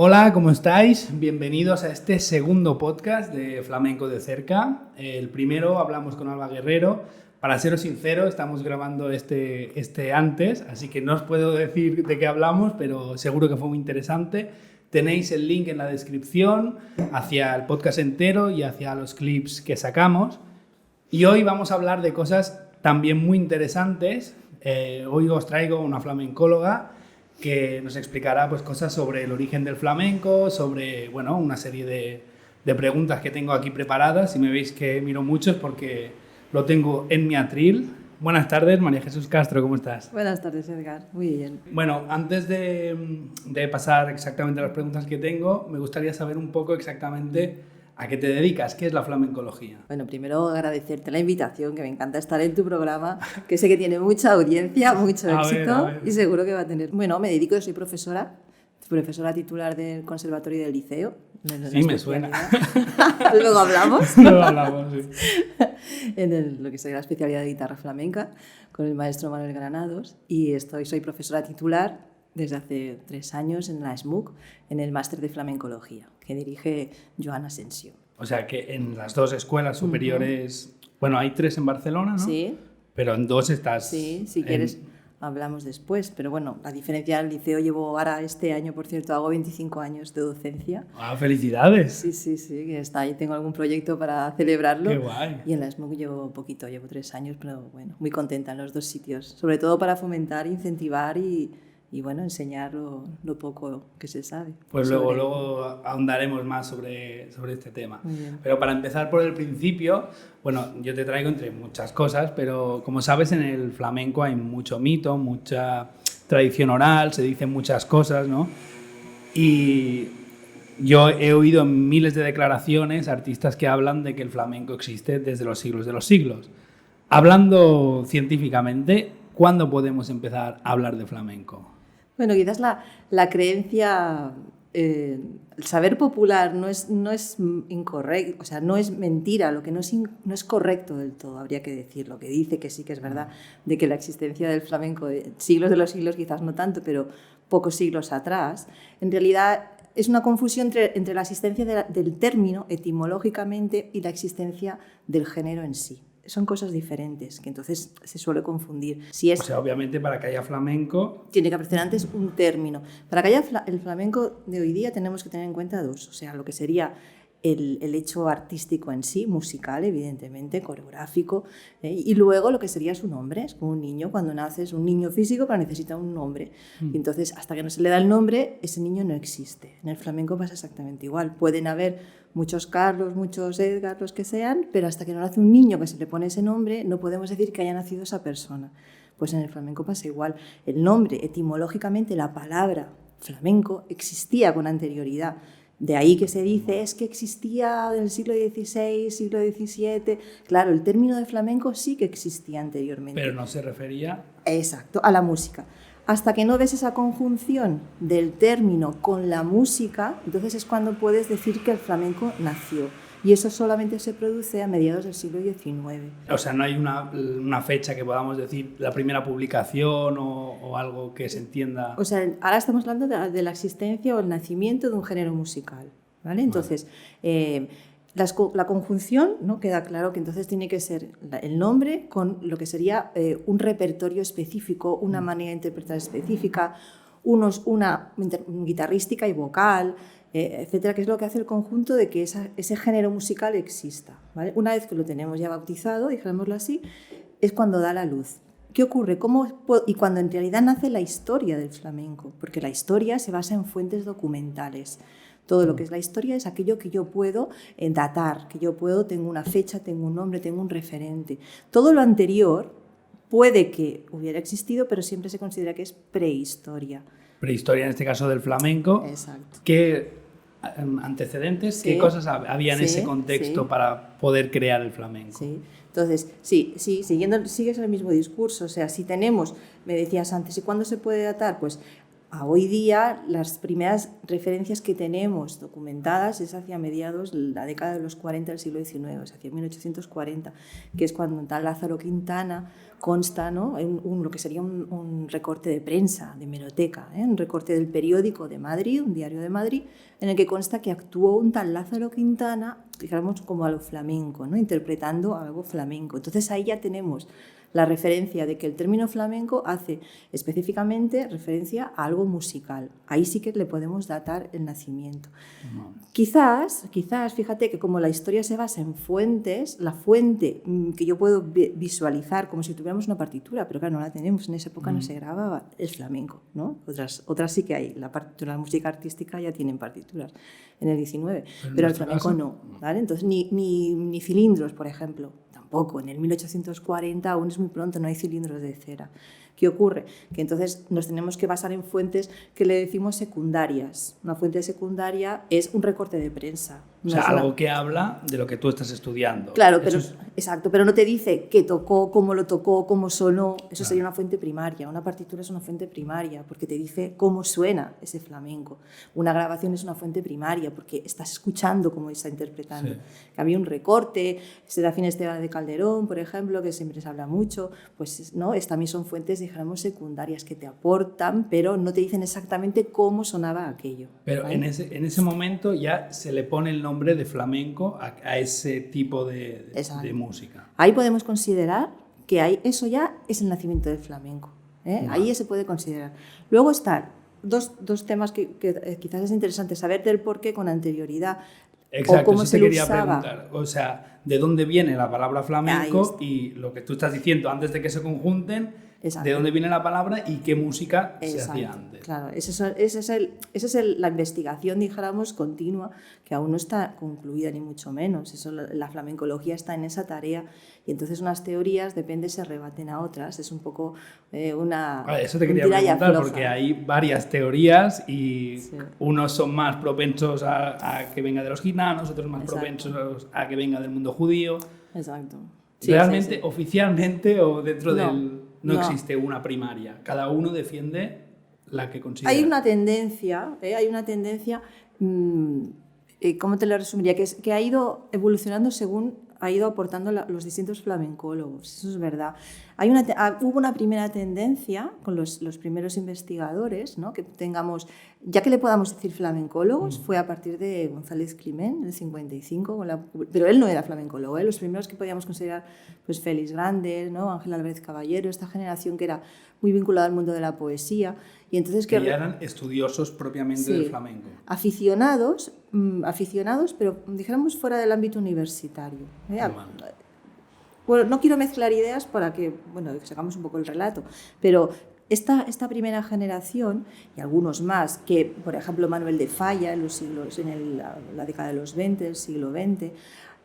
Hola, ¿cómo estáis? Bienvenidos a este segundo podcast de Flamenco de Cerca. El primero hablamos con Alba Guerrero. Para seros sincero, estamos grabando este antes, así que no os puedo decir de qué hablamos, pero seguro que fue muy interesante. Tenéis el link en la descripción hacia el podcast entero y hacia los clips que sacamos. Y hoy vamos a hablar de cosas también muy interesantes. Hoy os traigo una flamencóloga que nos explicará pues, cosas sobre el origen del flamenco, sobre una serie de preguntas que tengo aquí preparadas. Si me veis que miro mucho es porque lo tengo en mi atril. Buenas tardes, María Jesús Castro, ¿cómo estás? Buenas tardes, Edgar. Muy bien. Bueno, antes de pasar exactamente a las preguntas que tengo, me gustaría saber un poco exactamente a qué te dedicas, qué es la flamencología. Bueno, primero agradecerte la invitación, que me encanta estar en tu programa, que sé que tiene mucha audiencia, mucho éxito A ver. Y seguro que va a tener... Bueno, me dedico, soy profesora titular del Conservatorio y del Liceo. Sí, me suena. Luego hablamos. Luego hablamos, sí. Lo que sería la especialidad de guitarra flamenca con el maestro Manuel Granados, y soy profesora titular desde hace 3 años en la SMUC, en el máster de flamencología, que dirige Joan Asensio. O sea que en las dos escuelas superiores, bueno, hay 3 en Barcelona, ¿no? Sí. Pero en 2 estás... Sí, si quieres hablamos después, pero bueno, la diferencia del liceo, llevo ahora este año, por cierto, hago 25 años de docencia. ¡Ah, felicidades! Sí, que está ahí, tengo algún proyecto para celebrarlo. ¡Qué guay! Y en la SMUC llevo 3 años, pero bueno, muy contenta en los 2 sitios, sobre todo para fomentar, incentivar y enseñar lo poco que se sabe. Pues luego ahondaremos más sobre este tema. Muy bien. Pero para empezar por el principio, bueno, yo te traigo entre muchas cosas, pero como sabes, en el flamenco hay mucho mito, mucha tradición oral, se dicen muchas cosas, ¿no? Y yo he oído en miles de declaraciones artistas que hablan de que el flamenco existe desde los siglos de los siglos. Hablando científicamente, ¿cuándo podemos empezar a hablar de flamenco? Bueno, quizás la creencia, el saber popular no es incorrecto, o sea, no es mentira, lo que no es correcto del todo, habría que decir. Lo que dice que sí que es verdad, de que la existencia del flamenco de siglos de los siglos, quizás no tanto, pero pocos siglos atrás, en realidad es una confusión entre la existencia del término etimológicamente y la existencia del género en sí. Son cosas diferentes, que entonces se suele confundir. O sea, obviamente para que haya flamenco... Tiene que aparecer antes un término. Para que haya el flamenco de hoy día tenemos que tener en cuenta 2. O sea, lo que sería el hecho artístico en sí, musical, evidentemente, coreográfico, y luego lo que sería su nombre. Es como un niño, cuando nace es un niño físico, pero necesita un nombre. Y entonces, hasta que no se le da el nombre, ese niño no existe. En el flamenco pasa exactamente igual. Pueden haber muchos Carlos, muchos Edgar, los que sean, pero hasta que no nace un niño que se le pone ese nombre, no podemos decir que haya nacido esa persona. Pues en el flamenco pasa igual. El nombre, etimológicamente, la palabra flamenco existía con anterioridad. De ahí que se dice, es que existía del siglo XVI, siglo XVII. Claro, el término de flamenco sí que existía anteriormente. Pero no se refería... Exacto, a la música. Hasta que no ves esa conjunción del término con la música, entonces es cuando puedes decir que el flamenco nació. Y eso solamente se produce a mediados del siglo XIX. O sea, no hay una fecha que podamos decir, la primera publicación o algo que se entienda... O sea, ahora estamos hablando de la existencia o el nacimiento de un género musical, ¿vale? Entonces, la conjunción, ¿no? Queda claro que entonces tiene que ser el nombre con lo que sería un repertorio específico, una manera de interpretar específica, una guitarrística y vocal, etcétera, que es lo que hace el conjunto de que ese género musical exista, ¿vale? Una vez que lo tenemos ya bautizado, dijémoslo así, es cuando da la luz. ¿Qué ocurre? Y cuando en realidad nace la historia del flamenco, porque la historia se basa en fuentes documentales. Todo lo que es la historia es aquello que yo puedo datar, tengo una fecha, tengo un nombre, tengo un referente. Todo lo anterior puede que hubiera existido, pero siempre se considera que es prehistoria. Prehistoria en este caso del flamenco. Exacto. ¿Qué antecedentes, sí, qué cosas había en ese contexto para poder crear el flamenco? Sí. Entonces, sigues el mismo discurso. O sea, si tenemos, me decías antes, ¿y cuándo se puede datar? Pues a hoy día las primeras referencias que tenemos documentadas es hacia mediados de la década de los 40 del siglo XIX, o sea, hacia 1840, que es cuando tal Lázaro Quintana consta, ¿no?, lo que sería un recorte de prensa, de hemeroteca, un recorte del periódico de Madrid, un diario de Madrid, en el que consta que actuó un tal Lázaro Quintana, digamos, como a lo flamenco, ¿no?, interpretando algo flamenco. Entonces ahí ya tenemos la referencia de que el término flamenco hace específicamente referencia a algo musical. Ahí sí que le podemos datar el nacimiento. Quizás, fíjate que como la historia se basa en fuentes, la fuente que yo puedo visualizar como si tuviéramos una partitura, pero claro, no la tenemos, en esa época no se grababa, el flamenco, ¿no? Otras sí que hay, la música artística ya tienen partituras en el 19, pero el flamenco no, ¿vale? Entonces ni cilindros, por ejemplo. Tampoco, en el 1840 aún es muy pronto, no hay cilindros de cera. ¿Qué ocurre? Que entonces nos tenemos que basar en fuentes que le decimos secundarias. Una fuente secundaria es un recorte de prensa. O sea, algo que habla de lo que tú estás estudiando. Claro, exacto, pero no te dice qué tocó, cómo sonó. Eso sería una fuente primaria. Una partitura es una fuente primaria porque te dice cómo suena ese flamenco. Una grabación es una fuente primaria porque estás escuchando cómo está interpretando. Sí. Había un recorte, Serafín Esteban de Calderón, por ejemplo, que siempre se habla mucho, pues no, también son fuentes, digamos, secundarias que te aportan, pero no te dicen exactamente cómo sonaba aquello. Pero ¿vale? en ese momento ya se le pone el nombre de flamenco a ese tipo de música. Ahí podemos considerar que eso ya es el nacimiento del flamenco. Ahí ya se puede considerar. Luego están dos temas que quizás es interesante saber del porqué con anterioridad. Exacto, o cómo se quería preguntar. O sea, ¿de dónde viene la palabra flamenco? Y lo que tú estás diciendo, antes de que se conjunten, ¿de dónde viene la palabra y qué música se hacía antes? Claro, esa es la investigación, dijéramos, continua, que aún no está concluida ni mucho menos. La flamencología está en esa tarea y entonces unas teorías, depende, se rebaten a otras. Es un poco eso te quería preguntar, porque hay varias teorías y unos son más propensos a que venga de los gitanos, otros más propensos a que venga del mundo judío. Exacto. Realmente, oficialmente o dentro del... No existe una primaria, cada uno defiende la que considera. Hay una tendencia, ¿cómo te lo resumiría? Que ha ido evolucionando según ha ido aportando los distintos flamencólogos, eso es verdad. Hubo una primera tendencia con los primeros investigadores, ¿no? Que tengamos, ya que le podamos decir flamencólogos, fue a partir de González Climent, en el 55, pero él no era flamencólogo, los primeros que podíamos considerar, pues Félix Grandes, ¿no? Ángel Álvarez Caballero, esta generación que era muy vinculada al mundo de la poesía. Y entonces que ya eran estudiosos propiamente del flamenco. Aficionados, pero dijéramos fuera del ámbito universitario. Bueno, no quiero mezclar ideas para que sacamos un poco el relato, pero esta primera generación y algunos más, que por ejemplo Manuel de Falla en la década de los 20, del siglo XX,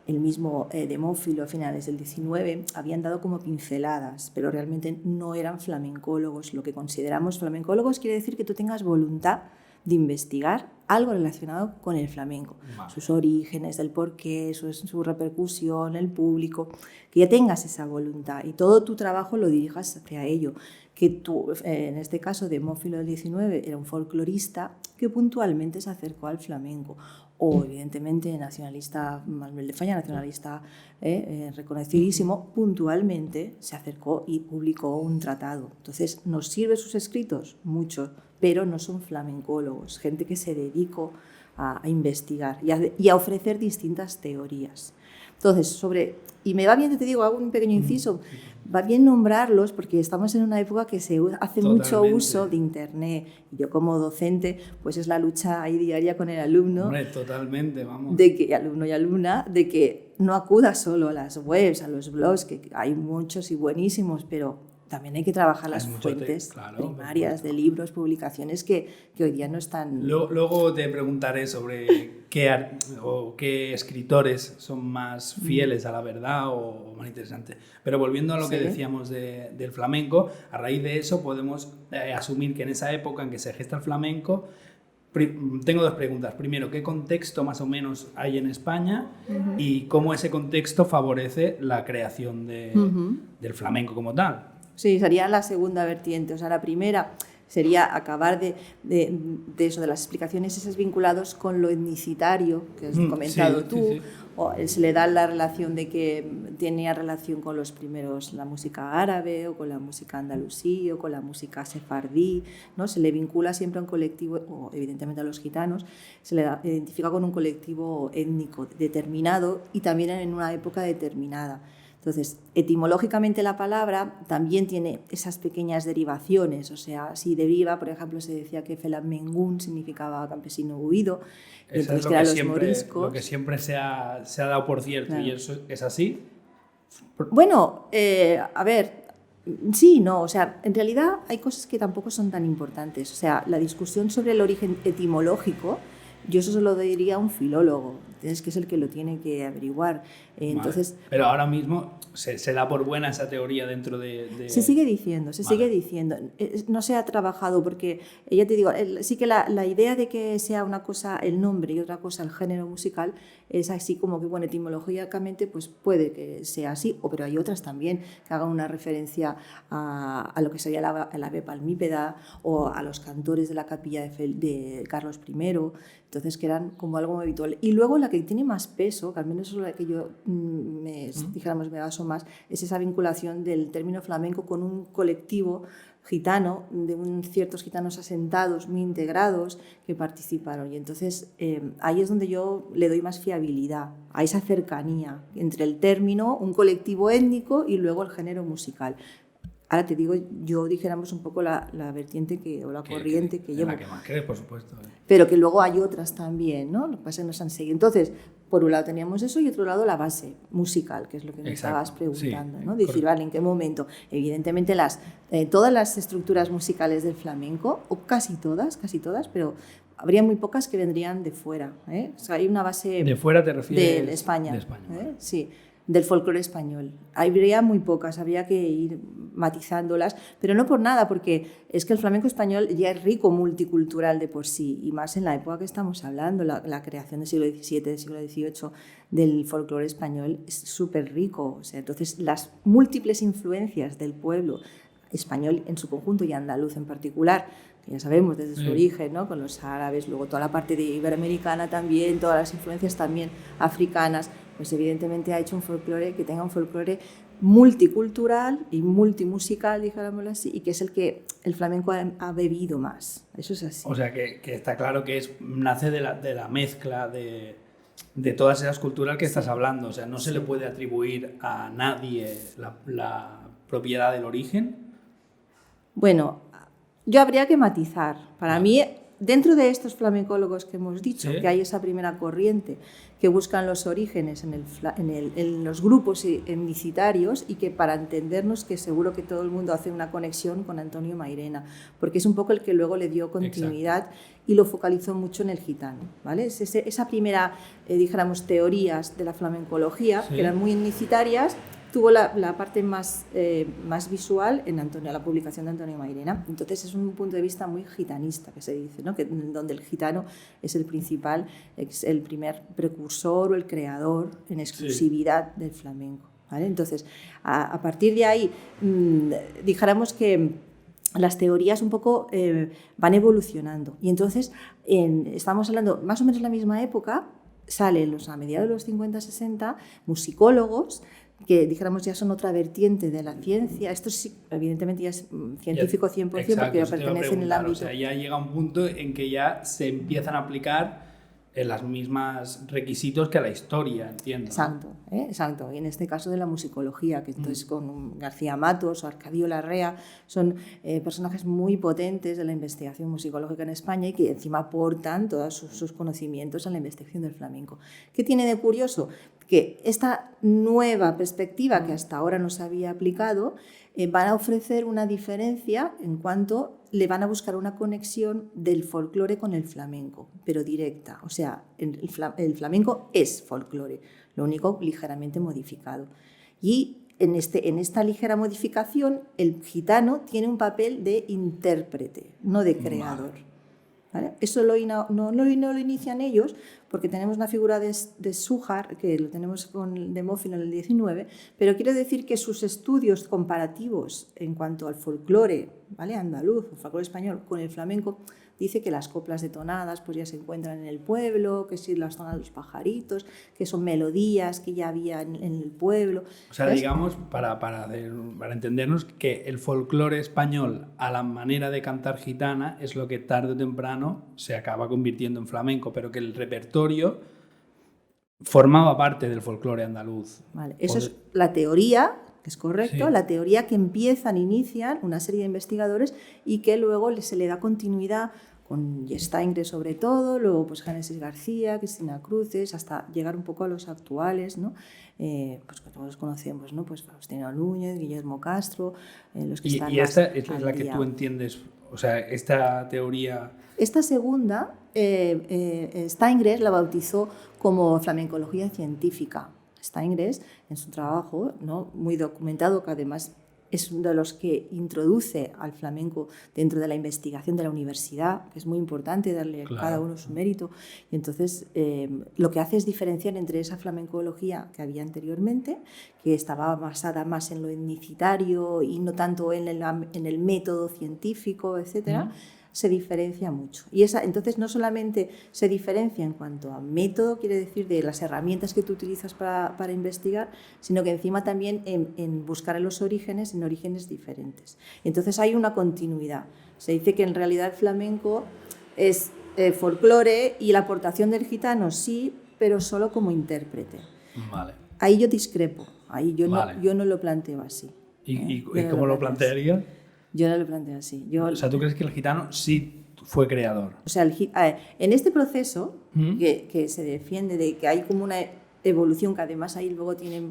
el mismo Demófilo a finales del XIX, habían dado como pinceladas, pero realmente no eran flamencólogos. Lo que consideramos flamencólogos quiere decir que tú tengas voluntad de investigar algo relacionado con el flamenco, sus orígenes, el porqué, su repercusión, el público, que ya tengas esa voluntad y todo tu trabajo lo dirijas hacia ello. Que tú, en este caso Demófilo del XIX, era un folclorista que puntualmente se acercó al flamenco, o evidentemente nacionalista, Manuel de Falla, nacionalista reconocidísimo, puntualmente se acercó y publicó un tratado. Entonces, ¿nos sirven sus escritos? Mucho, pero no son flamencólogos, gente que se dedicó a investigar y a ofrecer distintas teorías. Entonces, y me va bien, te digo, hago un pequeño inciso, va bien nombrarlos porque estamos en una época que se hace mucho uso de Internet. Y yo como docente, pues es la lucha ahí diaria con el alumno. Hombre, totalmente, vamos. Alumno y alumna, de que no acuda solo a las webs, a los blogs, que hay muchos y buenísimos, pero también hay que trabajar las fuentes primarias de libros, publicaciones que hoy día no están... Luego te preguntaré sobre qué escritores son más fieles a la verdad o más interesantes. Pero volviendo a lo que decíamos del flamenco, a raíz de eso podemos asumir que en esa época en que se gesta el flamenco, tengo dos preguntas. Primero, ¿qué contexto más o menos hay en España y cómo ese contexto favorece la creación del flamenco como tal? Sí, sería la segunda vertiente. O sea, la primera, sería acabar de eso, de las explicaciones esas vinculados con lo etnicitario que has comentado tú. Sí. O se le da la relación de que tenía relación con los primeros, la música árabe o con la música andalusí o con la música sefardí, ¿no? Se le vincula siempre a un colectivo, o evidentemente a los gitanos, se le identifica con un colectivo étnico determinado y también en una época determinada. Entonces, etimológicamente la palabra también tiene esas pequeñas derivaciones, o sea, si deriva, por ejemplo, se decía que Flamengun significaba campesino huido, y entonces es que eran los moriscos. Lo que siempre se ha dado por cierto, claro. ¿Y eso es así? Bueno, a ver, sí, no, o sea, en realidad hay cosas que tampoco son tan importantes, o sea, la discusión sobre el origen etimológico, yo eso se lo diría a un filólogo, es que es el que lo tiene que averiguar. Entonces, vale. Pero ahora mismo se da por buena esa teoría dentro de... Se sigue diciendo, sigue diciendo. No se ha trabajado porque, ya te digo, sí que la idea de que sea una cosa el nombre y otra cosa el género musical es así como que, bueno, etimológicamente pues puede que sea así, pero hay otras también que hagan una referencia a lo que sería la ave palmípeda o a los cantores de la capilla de Carlos I, entonces que eran como algo muy habitual. Y luego la que tiene más peso, que al menos es la que yo me baso más, es esa vinculación del término flamenco con un colectivo gitano, de ciertos gitanos asentados, muy integrados, que participaron. Y entonces ahí es donde yo le doy más fiabilidad a esa cercanía entre el término, un colectivo étnico y luego el género musical. Ahora te digo, yo dijéramos un poco la vertiente o la corriente que llevo. La que más crees, por supuesto. Pero que luego hay otras también, ¿no? Lo que pasa es que nos han seguido. Entonces, por un lado teníamos eso y otro lado la base musical, que es lo que me estabas preguntando, sí, ¿no? Decir, vale, ¿en qué momento? Evidentemente todas las estructuras musicales del flamenco, o casi todas, pero habría muy pocas que vendrían de fuera, ¿eh? O sea, hay una base... ¿De fuera te refieres? De España. De España, ¿eh? Sí. Del folclore español. Habría muy pocas, habría que ir matizándolas, pero no por nada, porque es que el flamenco español ya es rico multicultural de por sí, y más en la época que estamos hablando, la creación del siglo XVII, del siglo XVIII del folclore español es súper rico. O sea, entonces, las múltiples influencias del pueblo español en su conjunto y andaluz en particular, que ya sabemos desde su origen, ¿no? Con los árabes, luego toda la parte de iberoamericana también, todas las influencias también africanas, pues evidentemente ha hecho un folclore que tenga un folclore multicultural y multimusical, dijámoslo así, y que es el que el flamenco ha bebido más. Eso es así. O sea, que está claro que nace de la mezcla de todas esas culturas que estás hablando. O sea, no se le puede atribuir a nadie la propiedad del origen. Bueno, yo habría que matizar. Para mí, dentro de estos flamencólogos que hemos dicho, que hay esa primera corriente que buscan los orígenes en los grupos etnicitarios y que para entendernos, que seguro que todo el mundo hace una conexión con Antonio Mairena, porque es un poco el que luego le dio continuidad. Exacto. Y lo focalizó mucho en el gitano, ¿vale? Esa primera, dijéramos, teorías de la flamencología, que eran muy etnicitarias, tuvo la parte más visual en la publicación de Antonio Mairena. Entonces es un punto de vista muy gitanista, que se dice, ¿no? Donde el gitano es el principal, es el primer precursor o el creador en exclusividad del flamenco, ¿vale? Entonces, a partir de ahí, dijéramos que las teorías un poco van evolucionando. Y entonces, estamos hablando más o menos en la misma época, salen a mediados de los 50-60 musicólogos que dijéramos ya son otra vertiente de la ciencia. Esto sí, evidentemente ya es científico 100%, porque ya pertenece en el ámbito. O sea, ya llega un punto en que ya se empiezan a aplicar las mismas requisitos que a la historia, entiendo. Exacto, exacto. Y en este caso de la musicología, que entonces con García Matos o Arcadio Larrea son personajes muy potentes de la investigación musicológica en España y que encima aportan todos sus conocimientos a la investigación del flamenco. ¿Qué tiene de curioso? Que esta nueva perspectiva que hasta ahora no se había aplicado van a ofrecer una diferencia en cuanto le van a buscar una conexión del folclore con el flamenco, pero directa. O sea, el flamenco es folclore, lo único ligeramente modificado. Y en esta ligera modificación, el gitano tiene un papel de intérprete, no de creador. ¿vale? Eso no lo inician ellos, porque tenemos una figura de Sújar, que lo tenemos con Demófilo en el 19, pero quiero decir que sus estudios comparativos en cuanto al folclore, ¿vale?, andaluz, o folclore español, con el flamenco, dice que las coplas de tonadas pues ya se encuentran en el pueblo, que sí, las tonadas de los pajaritos, que son melodías que ya había en el pueblo. O sea, ¿sabes? digamos, para entendernos, que el folclore español a la manera de cantar gitana es lo que tarde o temprano se acaba convirtiendo en flamenco, pero que el repertorio formaba parte del folclore andaluz. Vale, eso es la teoría, que es correcto, Sí. la teoría que inician una serie de investigadores y que luego se le da continuidad con Steingres sobre todo, luego pues Génesis García, Cristina Cruces, hasta llegar un poco a los actuales, ¿no? Pues que todos conocemos, ¿no? Pues Faustino Núñez, Guillermo Castro, los que están Y esta más es al la que día. tú entiendes, o sea, esta teoría... Esta segunda, Steingres la bautizó como flamencología científica. Steingres, en su trabajo, ¿no?, muy documentado, que además es uno de los que introduce al flamenco dentro de la investigación de la universidad, que es muy importante darle a cada uno su mérito. Y entonces lo que hace es diferenciar entre esa flamencología que había anteriormente, que estaba basada más en lo etnicitario y no tanto en el método científico, etcétera. Se diferencia mucho. Y entonces no solamente se diferencia en cuanto a método, quiere decir de las herramientas que tú utilizas para investigar, sino que encima también en buscar los orígenes, en orígenes diferentes. Entonces hay una continuidad. Se dice que en realidad el flamenco es folclore y la aportación del gitano sí, pero solo como intérprete. Vale. Ahí yo discrepo, ahí yo no lo planteo así. ¿Y cómo lo plantearías? Yo no lo planteo así. O sea, ¿tú crees que el gitano sí fue creador? O sea, en este proceso que se defiende de que hay como una evolución, que además ahí luego tiene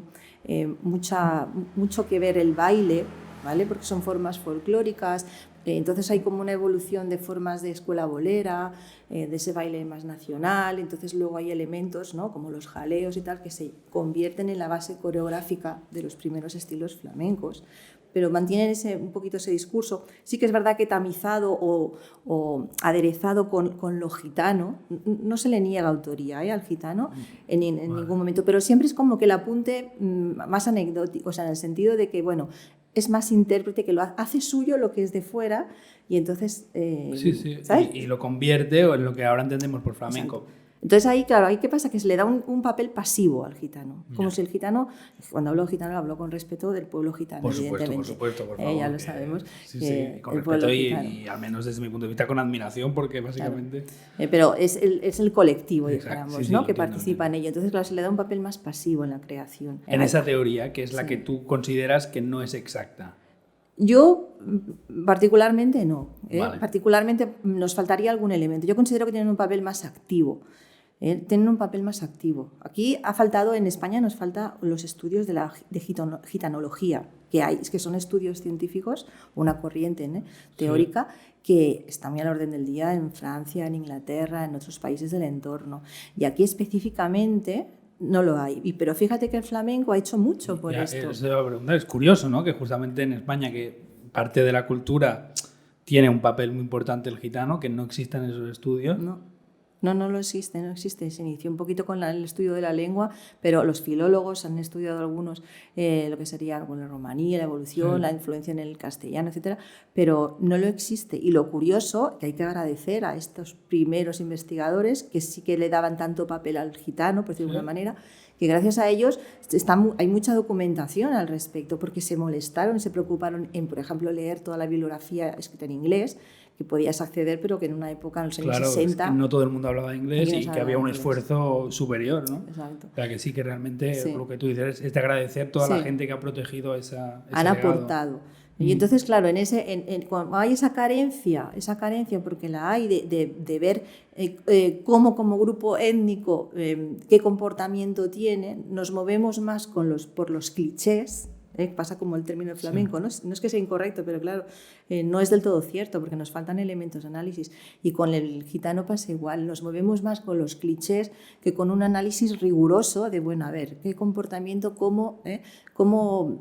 mucho que ver el baile, ¿vale? Porque son formas folclóricas, entonces hay como una evolución de formas de escuela bolera, de ese baile más nacional, entonces luego hay elementos, ¿no?, como los jaleos y tal, que se convierten en la base coreográfica de los primeros estilos flamencos, pero mantienen un poquito ese discurso. Sí que es verdad que tamizado o aderezado con lo gitano, no se le niega autoría al gitano en ningún momento, pero siempre es como que el apunte más anecdótico, o sea, en el sentido de que, bueno, es más intérprete, que lo hace suyo lo que es de fuera y entonces... sí. ¿sabes? Y lo convierte en lo que ahora entendemos por flamenco. Exacto. Entonces ahí, claro, ¿qué pasa? Que se le da un papel pasivo al gitano. Como si el gitano, cuando hablo gitano, hablo con respeto del pueblo gitano, por supuesto, evidentemente. por favor. Ya lo sabemos. Sí, con respeto y al menos desde mi punto de vista con admiración, porque básicamente... Claro. Pero es el colectivo, dijéramos, ¿no?, que participa en ello. Entonces, claro, se le da un papel más pasivo en la creación. En esa teoría, que es la que tú consideras que no es exacta. Yo particularmente no. Vale. Particularmente nos faltaría algún elemento. Yo considero que tienen un papel más activo. Tienen un papel más activo. Aquí ha faltado, en España nos falta los estudios de gitanología, que son estudios científicos, una corriente teórica, que está muy al orden del día en Francia, en Inglaterra, en otros países del entorno. Y aquí específicamente no lo hay. Pero fíjate que el flamenco ha hecho mucho por esto. Es curioso, ¿no?, que justamente en España, que parte de la cultura tiene un papel muy importante el gitano, que no existen esos estudios. No existe. Se inició un poquito con el estudio de la lengua, pero los filólogos han estudiado algunos lo que sería la romanía, la evolución, la influencia en el castellano, etcétera, pero no lo existe. Y lo curioso, que hay que agradecer a estos primeros investigadores que sí que le daban tanto papel al gitano, por decirlo de alguna manera, que gracias a ellos hay mucha documentación al respecto, porque se molestaron, se preocuparon en, por ejemplo, leer toda la bibliografía escrita en inglés, que podías acceder, pero que en una época, en los años 60... Claro, no todo el mundo hablaba inglés y que había un esfuerzo superior, ¿no? Exacto. O sea, que sí que realmente lo que tú dices es de agradecer toda la gente que ha protegido ese han aportado. Y entonces, claro, cuando hay esa carencia, porque la hay, de ver cómo como grupo étnico qué comportamiento tiene, nos movemos más por los clichés. Pasa como el término flamenco, no es que sea incorrecto, pero claro, no es del todo cierto, porque nos faltan elementos de análisis. Y con el gitano pasa igual, nos movemos más con los clichés que con un análisis riguroso de, bueno, a ver, qué comportamiento, cómo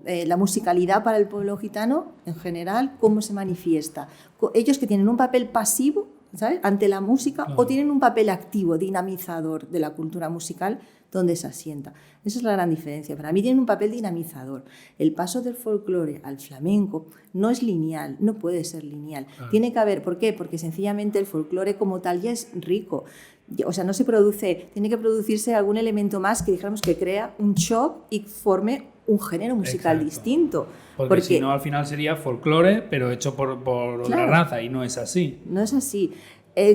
la musicalidad para el pueblo gitano en general, cómo se manifiesta. Ellos que tienen un papel pasivo, ¿sabes?, ante la música, o tienen un papel activo, dinamizador de la cultura musical donde se asienta. Esa es la gran diferencia. Para mí tienen un papel dinamizador. El paso del folclore al flamenco no es lineal, no puede ser lineal. Tiene que haber, ¿por qué? Porque sencillamente el folclore como tal ya es rico. O sea, no se produce, tiene que producirse algún elemento más que dijéramos que crea un shock y forme un género musical distinto. Porque si no, al final sería folclore, pero hecho por otra raza, y no es así. No es así.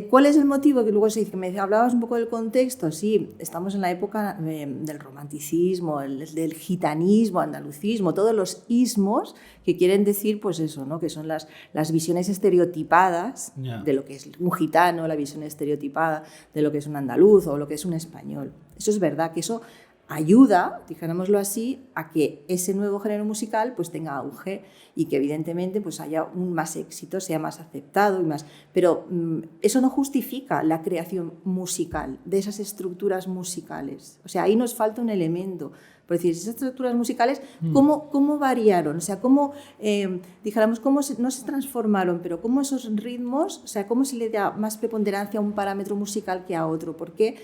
¿Cuál es el motivo? Que luego se dice, me hablabas un poco del contexto. Sí, estamos en la época del romanticismo, del gitanismo, andalucismo, todos los ismos que quieren decir, pues eso, ¿no?, que son las visiones estereotipadas de lo que es un gitano, la visión estereotipada de lo que es un andaluz o lo que es un español. Eso es verdad, que eso ayuda, dijéramoslo así, a que ese nuevo género musical pues tenga auge y que evidentemente pues haya un más éxito, sea más aceptado y más. Pero eso no justifica la creación musical de esas estructuras musicales. O sea, ahí nos falta un elemento. Por decir, esas estructuras musicales, ¿cómo variaron? O sea, ¿cómo, dijéramos, no se transformaron, pero cómo esos ritmos, o sea, cómo se le da más preponderancia a un parámetro musical que a otro? ¿Por qué?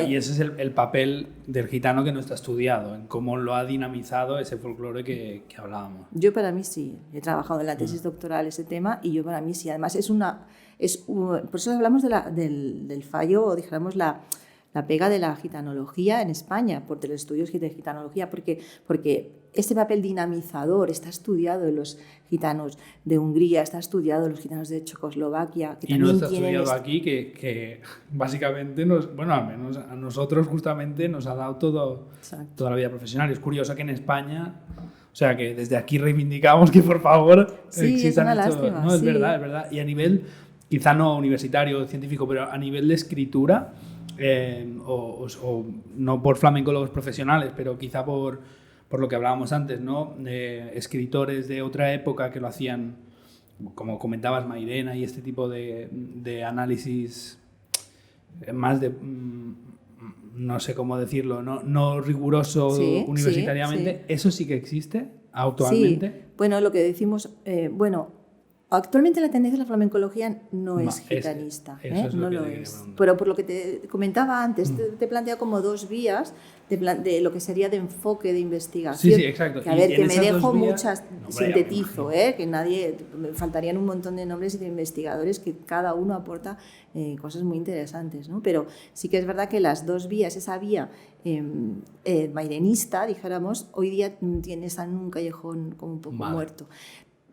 Y ese es el papel del gitano que no está estudiado, en cómo lo ha dinamizado ese folclore que hablábamos. Yo para mí sí, he trabajado en la tesis doctoral ese tema y yo para mí sí. Además, por eso hablamos del fallo, o dijéramos la pega de la gitanología en España, por los estudios de gitanología, porque este papel dinamizador está estudiado en los gitanos de Hungría, está estudiado en los gitanos de Checoslovaquia. Que y no está estudiado aquí, que básicamente, al menos a nosotros justamente nos ha dado toda la vida profesional. Y es curioso que en España, o sea, que desde aquí reivindicamos que por favor existan lástima, no, es verdad, es verdad. Y a nivel, quizá no universitario, científico, pero a nivel de escritura, o no por flamencólogos profesionales, pero quizá por lo que hablábamos antes, ¿no? Escritores de otra época que lo hacían, como comentabas, Mairena, y este tipo de análisis más de, no sé cómo decirlo, no riguroso universitariamente. ¿Eso sí que existe actualmente? Sí. Bueno, lo que decimos, actualmente la tendencia de la flamencología no es gitanista, no lo es. Pero por lo que te comentaba antes, te he planteado como dos vías de lo que sería de enfoque de investigación. Sí, exacto. Que, a ver, que me dejo muchas, sintetizo, que me faltarían un montón de nombres y de investigadores que cada uno aporta cosas muy interesantes, ¿no? Pero sí que es verdad que las dos vías, esa vía mairenista, dijéramos, hoy día están en un callejón como un poco muerto.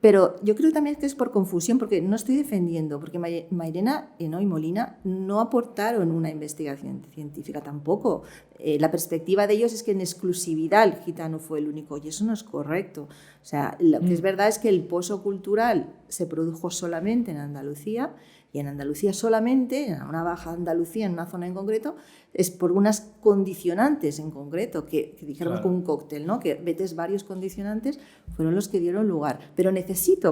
Pero yo creo también que es por confusión, porque no estoy defendiendo, porque Mairena y Molina no aportaron una investigación científica tampoco. La perspectiva de ellos es que en exclusividad el gitano fue el único, y eso no es correcto. O sea, lo que es verdad es que el pozo cultural se produjo solamente en Andalucía, y en Andalucía solamente, en una baja Andalucía, en una zona en concreto, es por unas condicionantes en concreto, que dijéramos como un cóctel, ¿no? Que metes varios condicionantes, fueron los que dieron lugar. Pero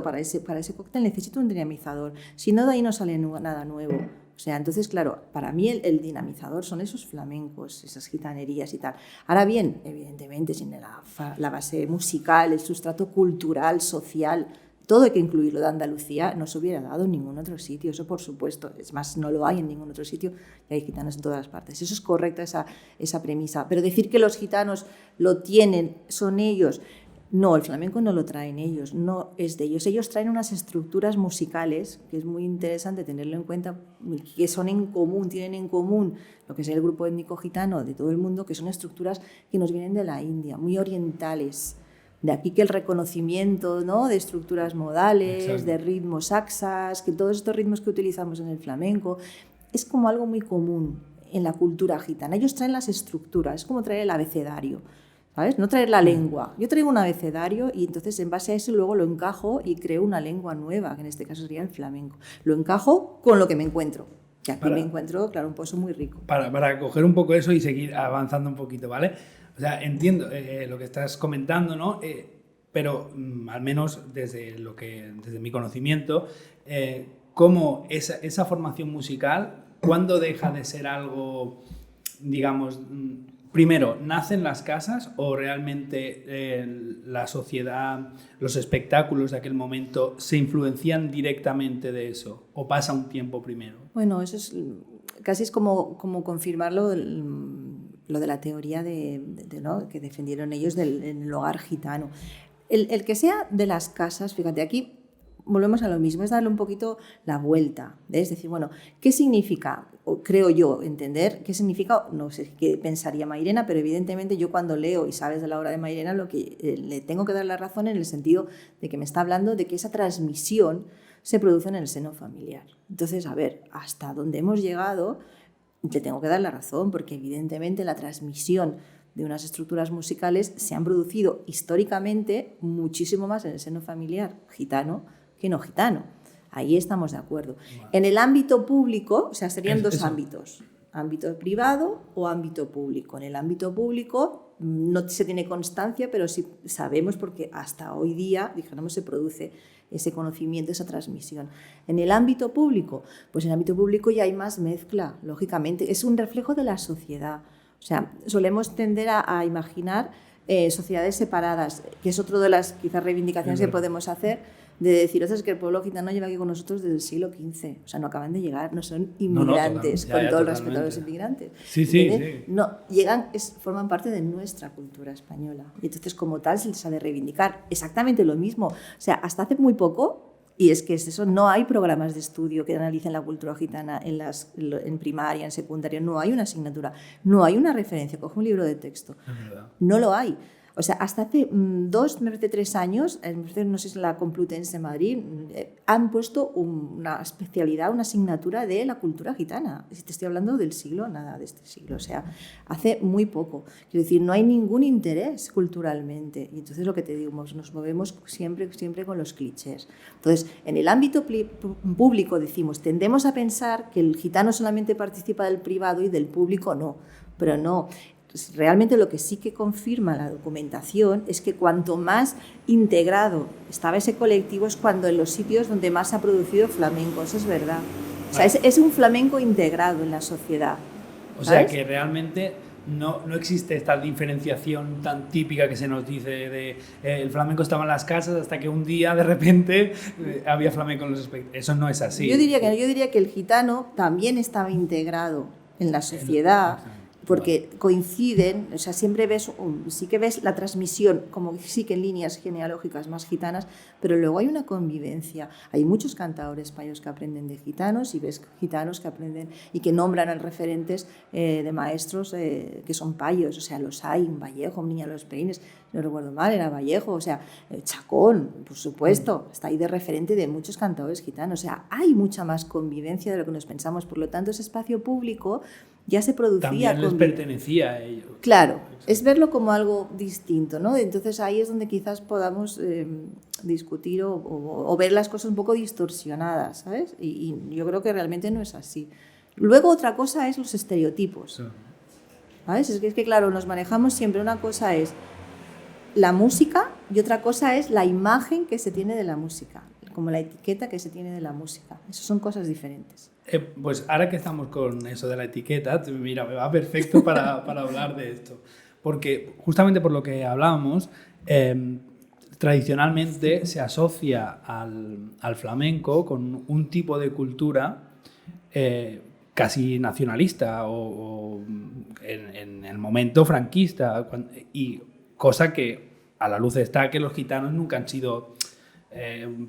para ese cóctel necesito un dinamizador, si no de ahí no sale nada nuevo. O sea, entonces, claro, para mí el dinamizador son esos flamencos, esas gitanerías y tal. Ahora bien, evidentemente, sin la base musical, el sustrato cultural, social, todo hay que incluirlo. De Andalucía no se hubiera dado en ningún otro sitio, eso por supuesto. Es más, no lo hay en ningún otro sitio y hay gitanos en todas las partes. Eso es correcta, esa premisa. Pero decir que los gitanos lo tienen, son ellos, no, el flamenco no lo traen ellos, no es de ellos. Ellos traen unas estructuras musicales, que es muy interesante tenerlo en cuenta, que son en común, tienen en común lo que es el grupo étnico gitano de todo el mundo, que son estructuras que nos vienen de la India, muy orientales. De aquí que el reconocimiento, ¿no?, de estructuras modales, exacto, de ritmos saxas, que todos estos ritmos que utilizamos en el flamenco, es como algo muy común en la cultura gitana. Ellos traen las estructuras, es como traer el abecedario, ¿sabes? No traer la lengua. Yo traigo un abecedario y entonces en base a eso luego lo encajo y creo una lengua nueva, que en este caso sería el flamenco. Lo encajo con lo que me encuentro. Que aquí me encuentro, claro, un pozo muy rico. Para coger un poco eso y seguir avanzando un poquito, ¿vale? O sea, entiendo lo que estás comentando, ¿no? Pero al menos desde mi conocimiento, cómo esa formación musical, ¿cuándo deja de ser algo, digamos, primero, ¿nacen las casas o realmente la sociedad, los espectáculos de aquel momento se influencian directamente de eso? ¿O pasa un tiempo primero? Bueno, eso es casi es como confirmarlo lo de la teoría ¿no? que defendieron ellos en el hogar gitano. El que sea de las casas, fíjate, aquí volvemos a lo mismo, es darle un poquito la vuelta. Es decir, bueno, ¿qué significa? O creo yo entender qué significa, no sé qué pensaría Mairena, pero evidentemente yo cuando leo y sabes de la obra de Mairena, lo que le tengo que dar la razón en el sentido de que me está hablando de que esa transmisión se produce en el seno familiar. Entonces, a ver, hasta dónde hemos llegado, te tengo que dar la razón, porque evidentemente la transmisión de unas estructuras musicales se han producido históricamente muchísimo más en el seno familiar gitano que no gitano. Ahí estamos de acuerdo. Wow. En el ámbito público, o sea, serían dos ámbitos, ámbito privado o ámbito público. En el ámbito público no se tiene constancia, pero sí sabemos porque hasta hoy día, dijéramos, se produce ese conocimiento, esa transmisión. En el ámbito público, pues en el ámbito público ya hay más mezcla, lógicamente. Es un reflejo de la sociedad. O sea, solemos tender a imaginar sociedades separadas, que es otra de las quizás reivindicaciones que podemos hacer, de decir, es que el pueblo gitano lleva aquí con nosotros desde el siglo XV. O sea, no acaban de llegar, no son inmigrantes, con todo el respeto a los inmigrantes. Sí. No, llegan, forman parte de nuestra cultura española. Y entonces, como tal, se les ha de reivindicar exactamente lo mismo. O sea, hasta hace muy poco, y es que es eso, no hay programas de estudio que analicen la cultura gitana en primaria, en secundaria, no hay una asignatura, no hay una referencia, coge un libro de texto. No lo hay. O sea, hasta hace 3 años, no sé si en la Complutense de Madrid, han puesto una especialidad, una asignatura de la cultura gitana. Si te estoy hablando del siglo, nada de este siglo. O sea, hace muy poco. Quiero decir, no hay ningún interés culturalmente. Y entonces lo que te digo, nos movemos siempre con los clichés. Entonces, en el ámbito público decimos, tendemos a pensar que el gitano solamente participa del privado y del público no. Pero no. Realmente lo que sí que confirma la documentación es que cuanto más integrado estaba ese colectivo es cuando en los sitios donde más se ha producido flamenco, eso es verdad. O sea, es un flamenco integrado en la sociedad. O sea, que realmente no existe esta diferenciación tan típica que se nos dice de el flamenco estaba en las casas hasta que un día de repente había flamenco en los espectáculos. Eso no es así. Yo diría que el gitano también estaba integrado en la sociedad. Porque coinciden, o sea, siempre sí que ves la transmisión, como sí que en líneas genealógicas más gitanas, pero luego hay una convivencia. Hay muchos cantadores payos que aprenden de gitanos y ves gitanos que aprenden y que nombran a referentes de maestros que son payos, o sea, los hay, en Vallejo, Niña de los Peines, no recuerdo mal, era Vallejo, o sea, Chacón, por supuesto, está ahí de referente de muchos cantadores gitanos, o sea, hay mucha más convivencia de lo que nos pensamos, por lo tanto, ese espacio público ya se producía. También les pertenecía a ellos. Claro, es verlo como algo distinto, ¿no? Entonces ahí es donde quizás podamos discutir o ver las cosas un poco distorsionadas, ¿sabes? Y yo creo que realmente no es así. Luego otra cosa es los estereotipos, ¿sabes? Es que claro, nos manejamos siempre, una cosa es la música y otra cosa es la imagen que se tiene de la música, como la etiqueta que se tiene de la música. Esas son cosas diferentes. Pues ahora que estamos con eso de la etiqueta, mira, me va perfecto para hablar de esto. Porque justamente por lo que hablábamos, tradicionalmente se asocia al flamenco con un tipo de cultura casi nacionalista o en el momento franquista, y cosa que a la luz está que los gitanos nunca han sido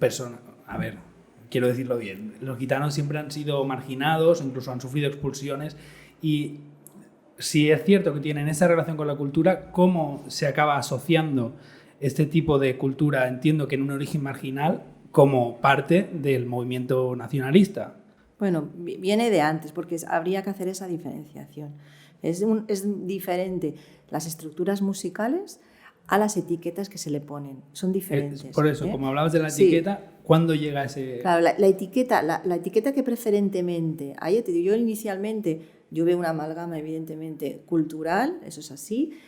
personas... A ver... Quiero decirlo bien, los gitanos siempre han sido marginados, incluso han sufrido expulsiones, y si es cierto que tienen esa relación con la cultura, ¿cómo se acaba asociando este tipo de cultura, entiendo que en un origen marginal, como parte del movimiento nacionalista? Bueno, viene de antes, porque habría que hacer esa diferenciación. Es diferente las estructuras musicales a las etiquetas que se le ponen. Son diferentes. Por eso, como hablabas de la etiqueta, sí. ¿Cuándo llega ese...? Claro, la etiqueta que preferentemente... Ahí te digo, yo inicialmente, yo veo una amalgama evidentemente cultural, eso es así,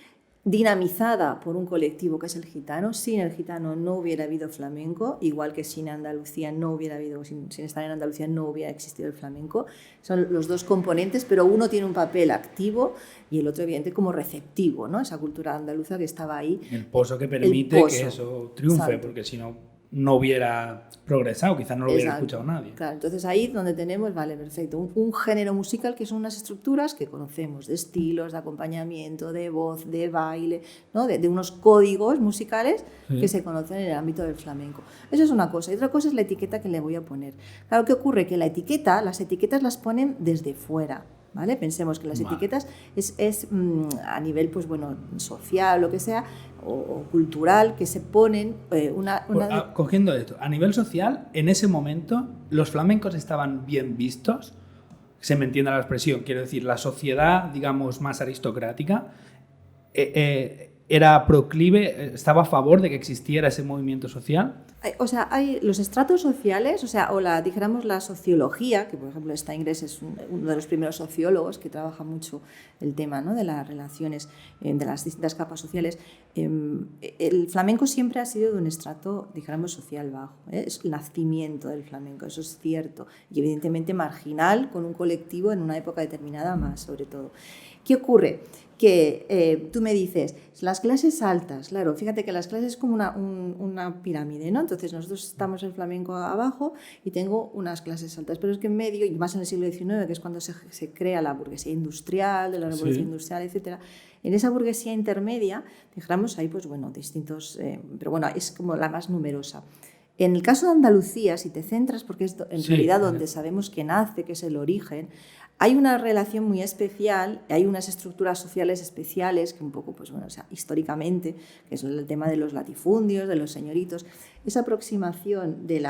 dinamizada por un colectivo que es el gitano. Sin el gitano no hubiera habido flamenco, igual que sin Andalucía no hubiera habido, sin estar en Andalucía no hubiera existido el flamenco. Son los dos componentes, pero uno tiene un papel activo y el otro, evidente, como receptivo, ¿no? Esa cultura andaluza que estaba ahí. El pozo que permite que eso triunfe, exacto, porque si no, no hubiera progresado, quizás no lo hubiera escuchado nadie. Claro, entonces ahí donde tenemos, vale, perfecto, un género musical que son unas estructuras que conocemos, de estilos, de acompañamiento, de voz, de baile, ¿no? de unos códigos musicales que se conocen en el ámbito del flamenco. Eso es una cosa. Y otra cosa es la etiqueta que le voy a poner. Claro, ¿qué ocurre? Que las etiquetas las ponen desde fuera. ¿Vale? Pensemos que las etiquetas es a nivel, pues bueno, social, lo que sea, o cultural, que se ponen cogiendo esto, a nivel social, en ese momento, ¿los flamencos estaban bien vistos? Se me entiende la expresión, quiero decir, la sociedad, digamos, más aristocrática, era proclive, estaba a favor de que existiera ese movimiento social. O sea, hay los estratos sociales, o sea, dijéramos la sociología, que por ejemplo Steingres es uno de los primeros sociólogos que trabaja mucho el tema, ¿no? De las relaciones de las distintas capas sociales. El flamenco siempre ha sido de un estrato, dijéramos, social bajo, ¿eh? Es el nacimiento del flamenco, eso es cierto, y evidentemente marginal, con un colectivo en una época determinada más, sobre todo. ¿Qué ocurre? Que tú me dices, las clases altas, claro, fíjate que las clases es como una pirámide, ¿no? Entonces nosotros estamos en flamenco abajo y tengo unas clases altas, pero es que en medio, y más en el siglo XIX, que es cuando se crea la burguesía industrial, de la revolución industrial, etc., en esa burguesía intermedia, dijéramos, hay pues bueno, distintos, pero bueno, es como la más numerosa. En el caso de Andalucía, si te centras, porque es en realidad donde sabemos que nace, que es el origen, hay una relación muy especial, hay unas estructuras sociales especiales que un poco, pues bueno, o sea, históricamente, que es el tema de los latifundios, de los señoritos, esa aproximación de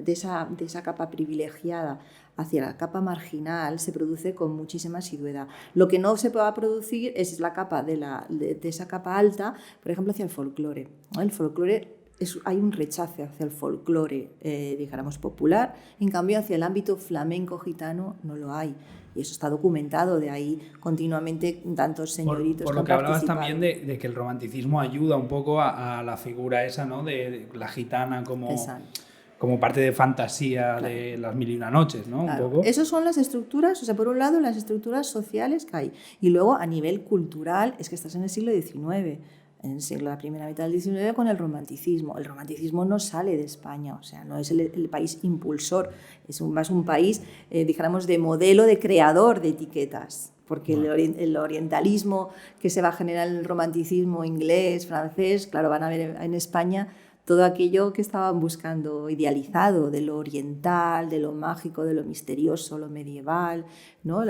esa capa privilegiada hacia la capa marginal se produce con muchísima asiduidad. Lo que no se puede producir es la capa de esa capa alta, por ejemplo, hacia el folclore, ¿no? El folclore hay un rechazo hacia el folclore, dijéramos, popular. En cambio, hacia el ámbito flamenco-gitano no lo hay. Y eso está documentado, de ahí continuamente tantos señoritos por lo que hablabas también de que el romanticismo ayuda un poco a la figura esa, ¿no? De la gitana como parte de fantasía, claro, de las mil y una noches, ¿no? Claro. Un poco. Esas son las estructuras, o sea, por un lado las estructuras sociales que hay, y luego a nivel cultural es que estás en el siglo XIX. En la primera mitad del XIX con el romanticismo. El romanticismo no sale de España, o sea, no es el país impulsor, es más un país, dijéramos, de modelo, de creador de etiquetas, porque el orientalismo que se va a generar en el romanticismo inglés, francés, claro, van a ver en España todo aquello que estaban buscando idealizado, de lo oriental, de lo mágico, de lo misterioso, lo medieval, ¿no?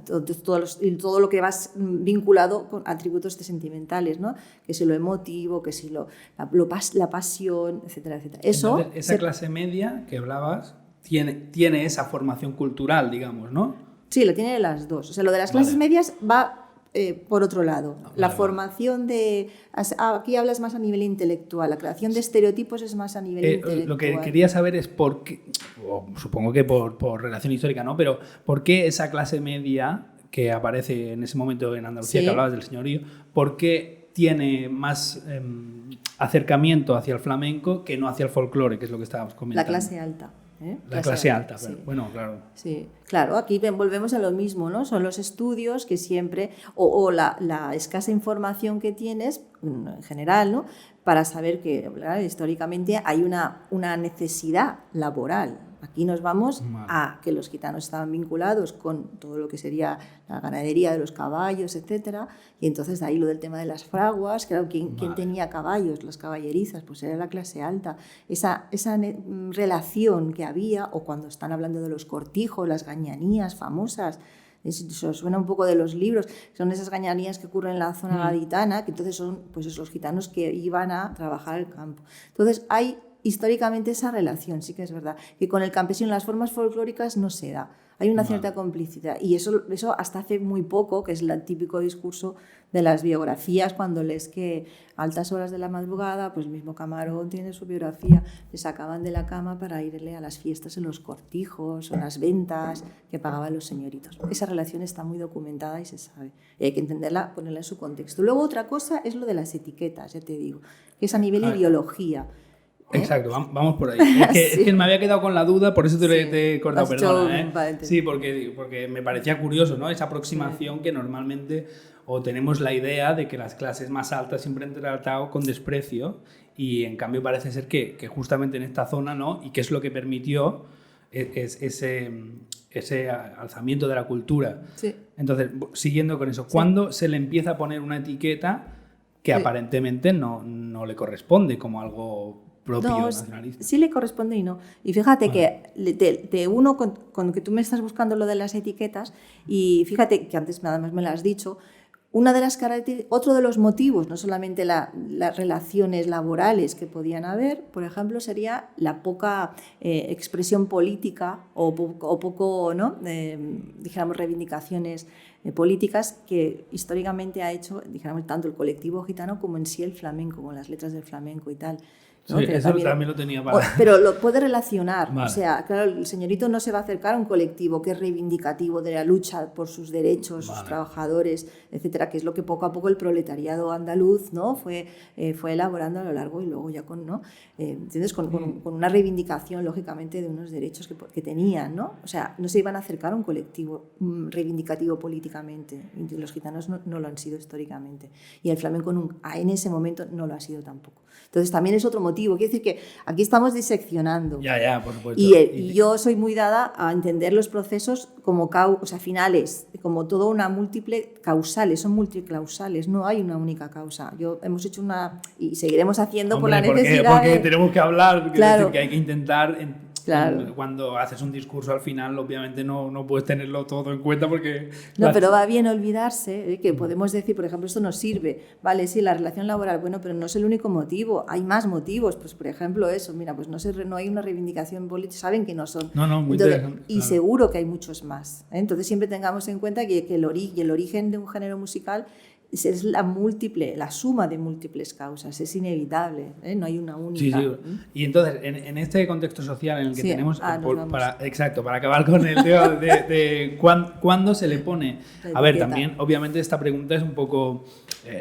Todo lo que va vinculado con atributos sentimentales, ¿no? Que si lo emotivo, que si la pasión, etcétera, etcétera. Entonces, esa clase media que hablabas tiene esa formación cultural, digamos, ¿no? Sí, lo tiene las dos. O sea, lo de las clases medias va por otro lado. La formación aquí hablas más a nivel intelectual, la creación de estereotipos es más a nivel intelectual. Lo que quería saber es por qué, supongo que por relación histórica, ¿no? Pero ¿por qué esa clase media que aparece en ese momento en Andalucía, que hablabas del señorío, por qué tiene más acercamiento hacia el flamenco que no hacia el folclore, que es lo que estábamos comentando? La clase alta. La clase alta, pero, bueno, claro. Sí, claro, aquí volvemos a lo mismo, ¿no? Son los estudios que siempre, o la escasa información que tienes, en general, ¿no? Para saber que, ¿verdad? Históricamente hay una necesidad laboral. Aquí nos vamos a que los gitanos estaban vinculados con todo lo que sería la ganadería de los caballos, etcétera, y entonces de ahí lo del tema de las fraguas, claro, ¿quién tenía caballos? Las caballerizas, pues era la clase alta. Esa relación que había, o cuando están hablando de los cortijos, las gañanías famosas, eso suena un poco de los libros, son esas gañanías que ocurren en la zona gaditana, que entonces son pues esos gitanos que iban a trabajar el campo. Entonces hay históricamente esa relación, sí que es verdad, que con el campesino las formas folclóricas no se da. Hay una cierta complicidad y eso hasta hace muy poco, que es el típico discurso de las biografías, cuando lees que a altas horas de la madrugada, pues el mismo Camarón tiene su biografía, le sacaban de la cama para irle a las fiestas en los cortijos o las ventas que pagaban los señoritos. Esa relación está muy documentada y se sabe. Y hay que entenderla, ponerla en su contexto. Luego otra cosa es lo de las etiquetas, ya te digo, que es a nivel ideología. Exacto, vamos por ahí. Es que me había quedado con la duda, por eso te he cortado, perdona. Sí, porque me parecía curioso, ¿no? Esa aproximación que normalmente o tenemos la idea de que las clases más altas siempre han tratado con desprecio y en cambio parece ser que justamente en esta zona, ¿no? Y que es lo que permitió ese alzamiento de la cultura. Sí. Entonces, siguiendo con eso, ¿cuándo se le empieza a poner una etiqueta que aparentemente no le corresponde como algo propio nacionalista? Sí le corresponde y no. Y fíjate que te uno con que tú me estás buscando lo de las etiquetas y fíjate que antes nada más me lo has dicho, otro de los motivos, no solamente las relaciones laborales que podían haber, por ejemplo, sería la poca expresión política o poco, ¿no? Dijéramos, reivindicaciones políticas que históricamente ha hecho, dijéramos, tanto el colectivo gitano como en sí el flamenco, como las letras del flamenco y tal. ¿no? Sí, eso también lo tenía para... Pero lo puede relacionar. Vale. O sea, claro, el señorito no se va a acercar a un colectivo que es reivindicativo de la lucha por sus derechos, sus trabajadores, etcétera, que es lo que poco a poco el proletariado andaluz, ¿no? fue elaborando a lo largo y luego ya con, ¿no? ¿Entiendes? Con una reivindicación, lógicamente, de unos derechos que tenían, ¿no? O sea, no se iban a acercar a un colectivo reivindicativo políticamente. Y los gitanos no lo han sido históricamente. Y el flamenco en ese momento no lo ha sido tampoco. Entonces también es otro motivo. Quiere decir que aquí estamos diseccionando. Ya, por supuesto. Y yo soy muy dada a entender los procesos como finales, como todo una múltiple causales, son multicausales, no hay una única causa. Hemos hecho y seguiremos haciendo por la necesidad. Porque tenemos que hablar, claro. Decir que hay que intentar... Claro. Cuando haces un discurso al final, obviamente no puedes tenerlo todo en cuenta porque... No, pero va bien olvidarse que podemos decir, por ejemplo, esto nos sirve, vale, sí, la relación laboral, bueno, pero no es el único motivo, hay más motivos, pues por ejemplo eso, mira, pues no hay una reivindicación política, saben que no son. Muy interesante. Y seguro que hay muchos más. Entonces siempre tengamos en cuenta que el origen de un género musical es la suma de múltiples causas, es inevitable, no hay una única. Sí. Y entonces, en este contexto social en el que tenemos, para acabar con el tema de cuándo se le pone... A ver, también, obviamente, esta pregunta es un poco...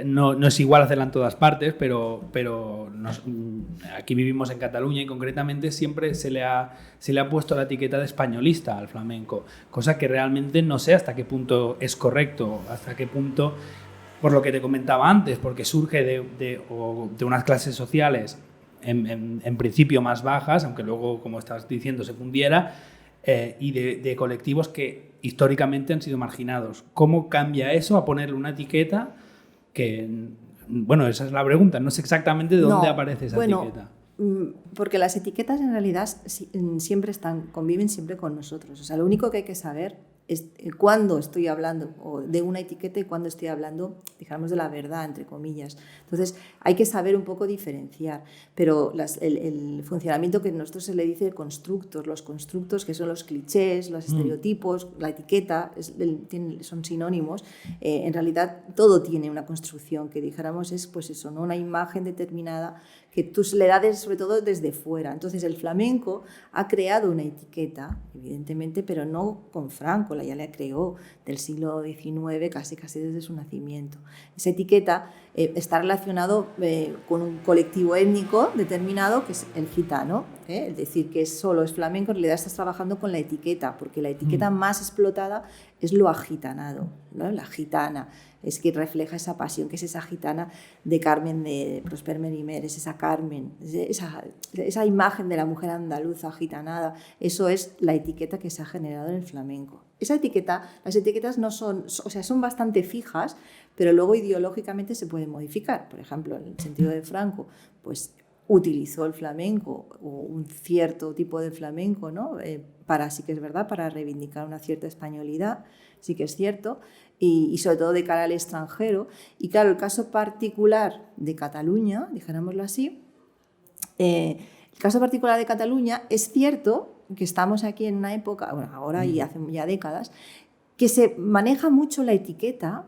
no es igual hacerla en todas partes, pero aquí vivimos en Cataluña y concretamente siempre se le ha puesto la etiqueta de españolista al flamenco, cosa que realmente no sé hasta qué punto es correcto, hasta qué punto... Por lo que te comentaba antes, porque surge de unas clases sociales en principio más bajas, aunque luego, como estás diciendo, se fundiera, y de colectivos que históricamente han sido marginados. ¿Cómo cambia eso a ponerle una etiqueta que, bueno, esa es la pregunta, no sé exactamente de dónde aparece esa etiqueta? Porque las etiquetas en realidad siempre conviven siempre con nosotros. O sea, lo único que hay que saber es cuándo estoy hablando de una etiqueta y cuándo estoy hablando, digamos, de la verdad, entre comillas. Entonces, hay que saber un poco diferenciar. Pero el funcionamiento que a nosotros se le dice constructos, los constructos que son los clichés, los estereotipos, la etiqueta, son sinónimos. En realidad, todo tiene una construcción que dijéramos es, pues eso, ¿no? Una imagen determinada que tú le das sobre todo desde fuera. Entonces el flamenco ha creado una etiqueta, evidentemente, pero no con Franco, ya la creó del siglo XIX, casi desde su nacimiento. Esa etiqueta está relacionado con un colectivo étnico determinado, que es el gitano. Es decir, que solo es flamenco, en realidad estás trabajando con la etiqueta, porque la etiqueta más explotada es lo agitanado, ¿no? La gitana. Es que refleja esa pasión, que es esa gitana de Carmen de Prosper Mérimée, es esa Carmen, esa imagen de la mujer andaluza gitanada. Eso es la etiqueta que se ha generado en el flamenco. Las etiquetas no son, o sea, son bastante fijas, pero luego ideológicamente se pueden modificar. Por ejemplo, en el sentido de Franco, pues utilizó el flamenco o un cierto tipo de flamenco, ¿no? Sí que es verdad, para reivindicar una cierta españolidad, sí que es cierto, y sobre todo de cara al extranjero. Y claro, el caso particular de Cataluña, dijémoslo así, El caso particular de Cataluña, es cierto que estamos aquí en una época, bueno, ahora y hace ya décadas, que se maneja mucho la etiqueta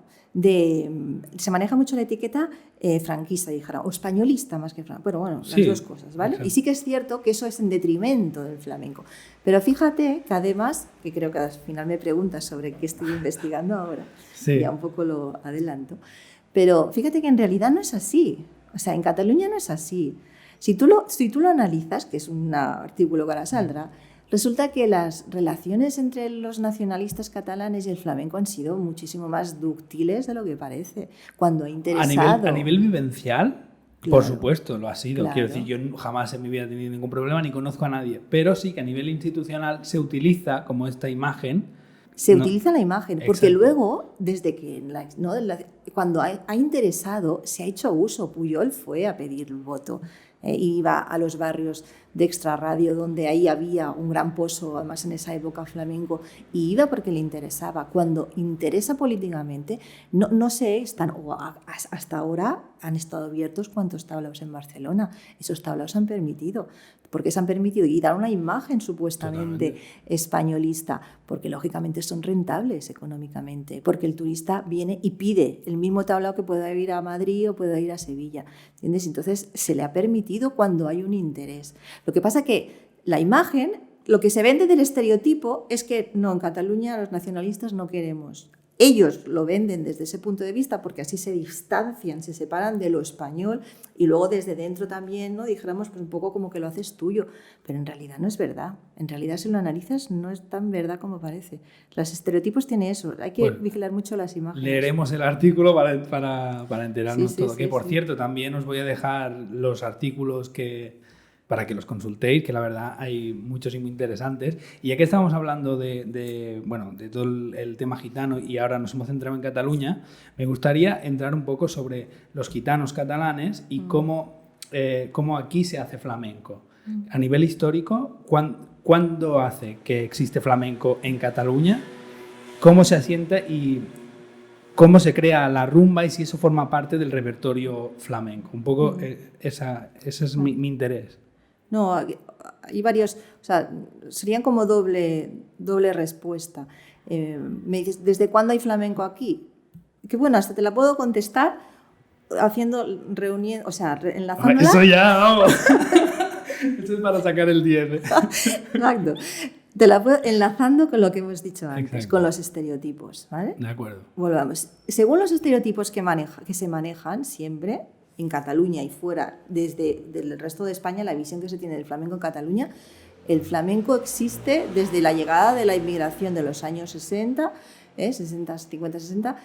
franquista, dijera, o españolista más que franquista. Bueno, las dos cosas, ¿vale? Exacto. Y sí que es cierto que eso es en detrimento del flamenco. Pero fíjate que además, que creo que al final me preguntas sobre qué estoy investigando ahora, ya un poco lo adelanto, pero fíjate que en realidad no es así. O sea, en Cataluña no es así. Si tú lo analizas, que es un artículo que ahora saldrá, resulta que las relaciones entre los nacionalistas catalanes y el flamenco han sido muchísimo más dúctiles de lo que parece. Cuando ha interesado... A nivel vivencial, claro, por supuesto, lo ha sido. Claro. Quiero decir, yo jamás en mi vida he tenido ningún problema ni conozco a nadie. Pero sí que a nivel institucional se utiliza como esta imagen. Se utiliza la imagen, porque Exacto. luego, desde que cuando ha interesado, se ha hecho uso. Puyol fue a pedir el voto. Iba a los barrios de Extrarradio, donde ahí había un gran pozo, además en esa época flamenco, y iba porque le interesaba. Cuando interesa políticamente, no sé, hasta ahora han estado abiertos cuantos tablaos en Barcelona. Esos tablaos han permitido, porque se han permitido y dar una imagen supuestamente españolista, porque lógicamente son rentables económicamente, porque el turista viene y pide el mismo tablao que pueda ir a Madrid o pueda ir a Sevilla, ¿entiendes? Entonces se le ha permitido cuando hay un interés. Lo que pasa que la imagen, lo que se vende del estereotipo es que no, en Cataluña los nacionalistas no queremos. Ellos lo venden desde ese punto de vista porque así se distancian, se separan de lo español y luego desde dentro también, ¿no? Dijéramos, pues un poco como que lo haces tuyo, pero en realidad no es verdad. En realidad, si lo analizas, no es tan verdad como parece. Los estereotipos tienen eso, hay que vigilar mucho las imágenes. Leeremos el artículo para enterarnos todo. Que por cierto, también os voy a dejar los artículos para que los consultéis, que la verdad hay muchos y muy interesantes. Y ya que estamos hablando de todo el tema gitano y ahora nos hemos centrado en Cataluña, me gustaría entrar un poco sobre los gitanos catalanes y cómo aquí se hace flamenco. A nivel histórico, ¿cuándo hace que existe flamenco en Cataluña? ¿Cómo se asienta y cómo se crea la rumba y si eso forma parte del repertorio flamenco? Un poco ese es mi interés. No, hay varios, o sea, serían como doble respuesta. Me dices, ¿desde cuándo hay flamenco aquí? Que bueno, hasta te la puedo contestar enlazándola. Eso ya, vamos. Eso es para sacar el 10. Exacto. Te la puedo enlazando con lo que hemos dicho antes, Exacto. con los estereotipos, ¿vale? De acuerdo. Volvamos. Según los estereotipos que se manejan siempre, en Cataluña y fuera, desde el resto de España, la visión que se tiene del flamenco en Cataluña, el flamenco existe desde la llegada de la inmigración de los años 60, 50-60,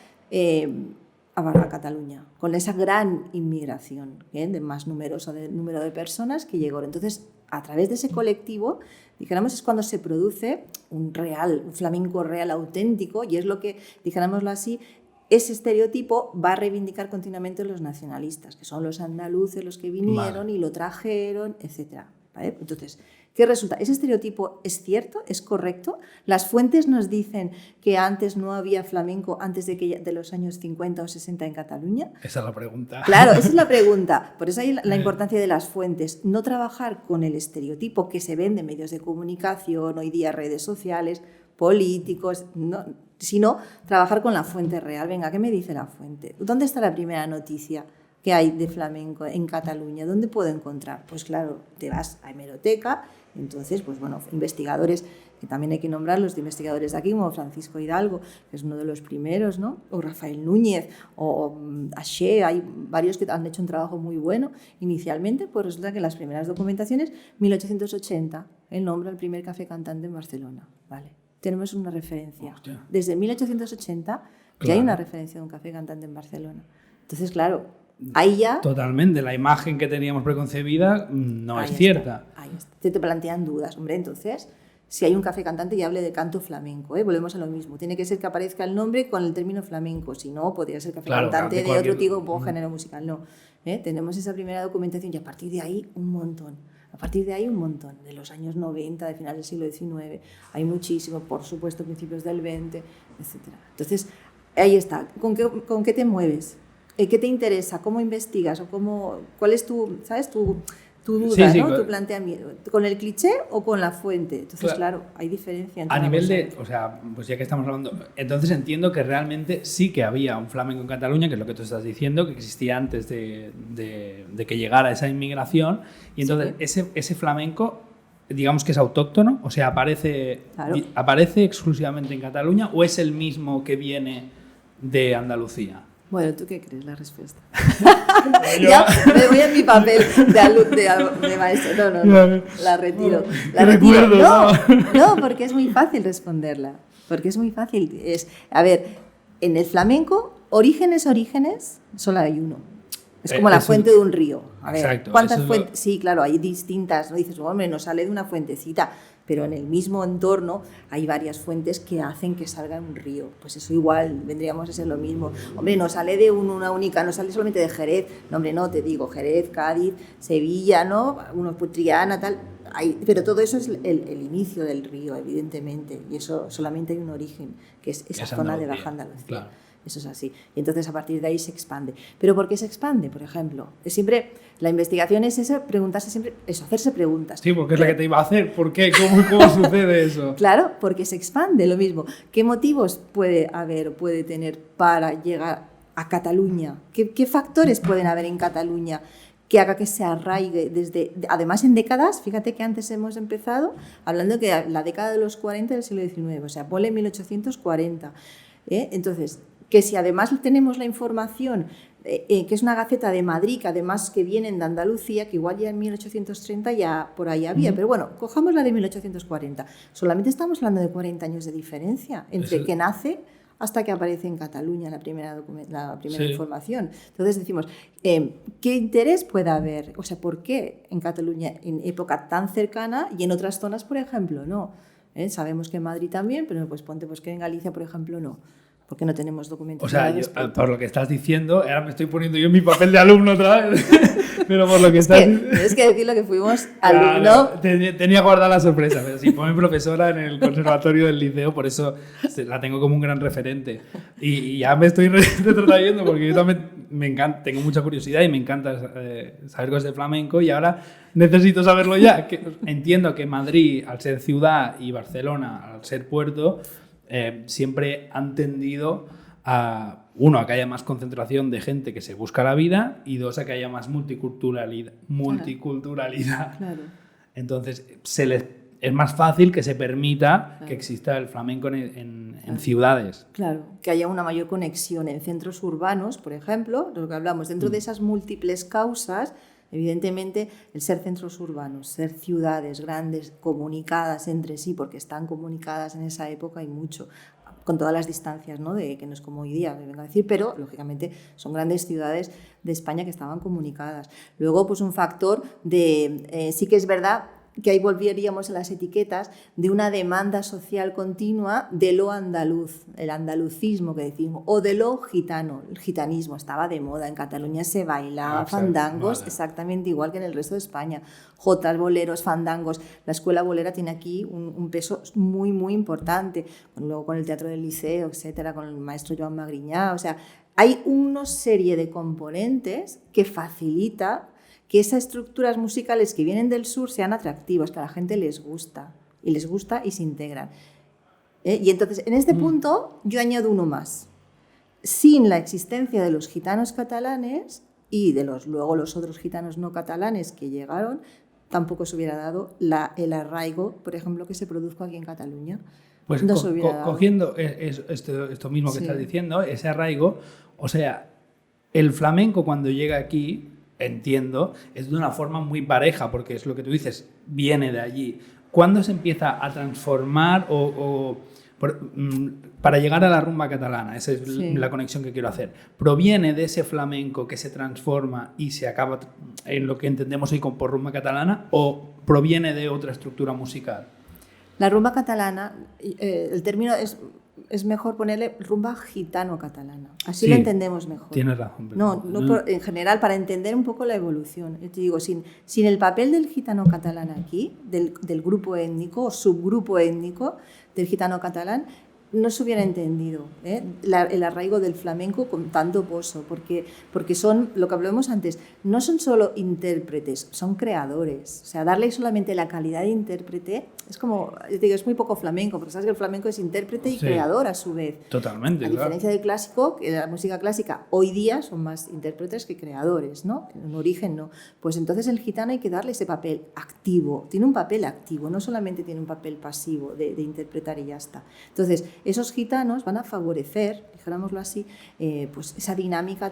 a Cataluña, con esa gran inmigración de más numeroso número de personas que llegó. Entonces, a través de ese colectivo, dijéramos, es cuando se produce un flamenco real, auténtico, y es lo que, dijéramoslo así, ese estereotipo va a reivindicar continuamente los nacionalistas, que son los andaluces los que vinieron y lo trajeron, etc. ¿Vale? Entonces, ¿qué resulta? ¿Ese estereotipo es cierto? ¿Es correcto? ¿Las fuentes nos dicen que antes no había flamenco antes de los años 50 o 60 en Cataluña? Esa es la pregunta. Claro, esa es la pregunta. Por eso hay la importancia de las fuentes. No trabajar con el estereotipo que se vende en medios de comunicación, hoy día redes sociales, políticos, sino trabajar con la fuente real. Venga, ¿qué me dice la fuente? ¿Dónde está la primera noticia que hay de flamenco en Cataluña? ¿Dónde puedo encontrar? Pues claro, te vas a hemeroteca, entonces, pues bueno, investigadores, que también hay que nombrarlos, de investigadores de aquí, como Francisco Hidalgo, que es uno de los primeros, ¿no? O Rafael Núñez, o Axé, hay varios que han hecho un trabajo muy bueno. Inicialmente, pues resulta que las primeras documentaciones, 1880, él nombra el primer café cantante en Barcelona, ¿vale? Tenemos una referencia. Hostia. Desde 1880 Claro. hay una referencia de un café cantante en Barcelona. Entonces, claro, ahí ya... Totalmente, la imagen que teníamos preconcebida no es ahí cierta. está, ahí está. Te plantean dudas. Hombre, entonces, si hay un café cantante y hable de canto flamenco, volvemos a lo mismo. Tiene que ser que aparezca el nombre con el término flamenco. Si no, podría ser café cantante de otro tipo o género musical. No. Tenemos esa primera documentación y a partir de ahí un montón. A partir de ahí un montón, de los años 90, de finales del siglo XIX, hay muchísimo, por supuesto, principios del XX, etc. Entonces, ahí está. ¿Con qué te mueves? ¿Qué te interesa? ¿Cómo investigas? ¿O cuál es tu tu duda, sí, ¿no? Tu planteamiento, ¿con el cliché o con la fuente? Entonces, claro, hay diferencia entre a nivel de, cosa. o sea, pues ya que estamos hablando, entonces entiendo que realmente sí que había un flamenco en Cataluña, que es lo que tú estás diciendo, que existía antes de que llegara esa inmigración, y entonces Sí. ese flamenco, digamos que es autóctono, o sea, Claro. aparece exclusivamente en Cataluña, o es el mismo que viene de Andalucía. Bueno, ¿tú qué crees la respuesta? Ya me voy a mi papel de maestro. No, la retiro. La retiro. No, porque es muy fácil responderla. Porque es muy fácil. A ver, en el flamenco, orígenes, solo hay uno. Es como la fuente de un río. A ver, exacto, ¿cuántas fuentes? Sí, claro, hay distintas. No dices, hombre, no sale de una fuentecita. Pero en el mismo entorno hay varias fuentes que hacen que salga un río. Pues eso igual, vendríamos a ser lo mismo. Hombre, no sale de una única, no sale solamente de Jerez. No, hombre, no, te digo, Jerez, Cádiz, Sevilla, ¿no? Unos Triana, tal. Pero todo eso es el inicio del río, evidentemente. Y eso solamente hay un origen, que es esa zona de Baja Andalucía. Claro. Eso es así. Y entonces a partir de ahí se expande. ¿Pero por qué se expande, por ejemplo? Siempre, la investigación es eso, preguntarse siempre, eso, hacerse preguntas. Sí, porque es la que te iba a hacer. ¿Por qué? ¿Cómo sucede eso? Claro, porque se expande, lo mismo. ¿Qué motivos puede haber, puede tener para llegar a Cataluña? ¿Qué factores pueden haber en Cataluña que haga que se arraigue además en décadas? Fíjate que antes hemos empezado hablando de que la década de los 40 del siglo XIX, o sea, ponle 1840. Entonces, que si además tenemos la información, que es una gaceta de Madrid, que además que vienen de Andalucía, que igual ya en 1830 ya por ahí había, pero bueno, cojamos la de 1840. Solamente estamos hablando de 40 años de diferencia entre que nace hasta que aparece en Cataluña la primera información. Entonces decimos, ¿qué interés puede haber? O sea, ¿por qué en Cataluña en época tan cercana y en otras zonas, por ejemplo, no? Sabemos que en Madrid también, pero pues ponte pues que en Galicia, por ejemplo, no. Porque no tenemos documentos. O sea, por lo que estás diciendo, ahora me estoy poniendo yo en mi papel de alumno otra vez, pero por lo que estás diciendo... Tienes que decirlo que fuimos alumno. Claro, tenía guardada la sorpresa, pero sí, fue mi profesora en el conservatorio del liceo, por eso la tengo como un gran referente. Y ya me estoy retrotrayendo porque yo también me encanta, tengo mucha curiosidad y me encanta saber cosas de flamenco, y ahora necesito saberlo ya. Entiendo que Madrid, al ser ciudad, y Barcelona, al ser puerto, siempre han tendido a, uno, a que haya más concentración de gente que se busca la vida, y dos, a que haya más multiculturalidad. Claro. Entonces, es más fácil que se permita que exista el flamenco en ciudades. Claro, que haya una mayor conexión en centros urbanos, por ejemplo, lo que hablamos, dentro de esas múltiples causas. Evidentemente, el ser centros urbanos, ser ciudades grandes, comunicadas entre sí, porque están comunicadas en esa época y mucho, con todas las distancias, ¿no? Que no es como hoy día, me vengo a decir, pero lógicamente son grandes ciudades de España que estaban comunicadas. Luego, pues un factor sí que es verdad que ahí volveríamos a las etiquetas de una demanda social continua de lo andaluz, el andalucismo que decimos, o de lo gitano. El gitanismo estaba de moda, en Cataluña se bailaba fandangos exactamente igual que en el resto de España. Jotas, boleros, fandangos. La escuela bolera tiene aquí un peso muy, muy importante. Luego con el Teatro del Liceo, etcétera, con el maestro Joan Magriñá. O sea, hay una serie de componentes que facilita que esas estructuras musicales que vienen del sur sean atractivas, que a la gente les gusta y se integran. Y entonces, en este punto, yo añado uno más. Sin la existencia de los gitanos catalanes y de luego los otros gitanos no catalanes que llegaron, tampoco se hubiera dado el arraigo, por ejemplo, que se produjo aquí en Cataluña. Pues no cogiendo esto mismo que estás diciendo, ese arraigo, o sea, el flamenco cuando llega aquí, entiendo, es de una forma muy pareja, porque es lo que tú dices, viene de allí. ¿Cuándo se empieza a transformar para llegar a la rumba catalana? Esa es la conexión que quiero hacer. ¿Proviene de ese flamenco que se transforma y se acaba en lo que entendemos hoy por rumba catalana, o proviene de otra estructura musical? La rumba catalana, el término es mejor ponerle rumba gitano-catalana. Así lo entendemos mejor. Tienes razón. No, en general, para entender un poco la evolución. Yo te digo, sin el papel del gitano-catalán aquí, del grupo étnico o subgrupo étnico del gitano-catalán, no se hubiera entendido el arraigo del flamenco con tanto pozo, porque son, lo que hablamos antes, no son solo intérpretes, son creadores. O sea, darle solamente la calidad de intérprete es como, digo, es muy poco flamenco, porque sabes que el flamenco es intérprete y creador a su vez. Totalmente. A diferencia del clásico, que la música clásica hoy día son más intérpretes que creadores, ¿no? En origen no. Pues entonces el gitano hay que darle ese papel activo, tiene un papel activo, no solamente tiene un papel pasivo de interpretar y ya está. Entonces, esos gitanos van a favorecer, dijámoslo así, pues esa dinámica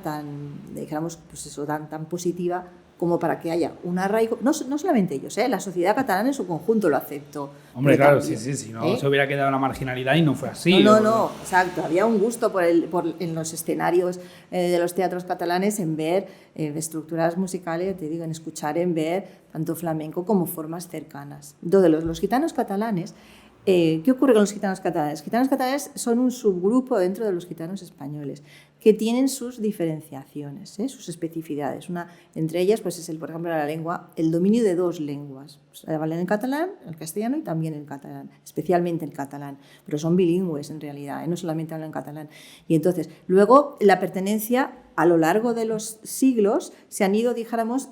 digamos, pues eso, tan positiva como para que haya un arraigo, no solamente ellos, la sociedad catalana en su conjunto lo aceptó. Hombre, claro, también, sí, si no se hubiera quedado una marginalidad y no fue así. No, exacto, había un gusto en los escenarios de los teatros catalanes en ver estructuras musicales, te digo, en escuchar, en ver tanto flamenco como formas cercanas. Entonces, los gitanos catalanes, ¿qué ocurre con los gitanos catalanes? Los gitanos catalanes son un subgrupo dentro de los gitanos españoles que tienen sus diferenciaciones, sus especificidades. Entre ellas, pues es por ejemplo, la lengua, el dominio de 2 lenguas. Hablan el catalán, el castellano y también el catalán, especialmente el catalán, pero son bilingües en realidad, no solamente hablan catalán. Y entonces, luego la pertenencia a lo largo de los siglos se han ido, dijéramos,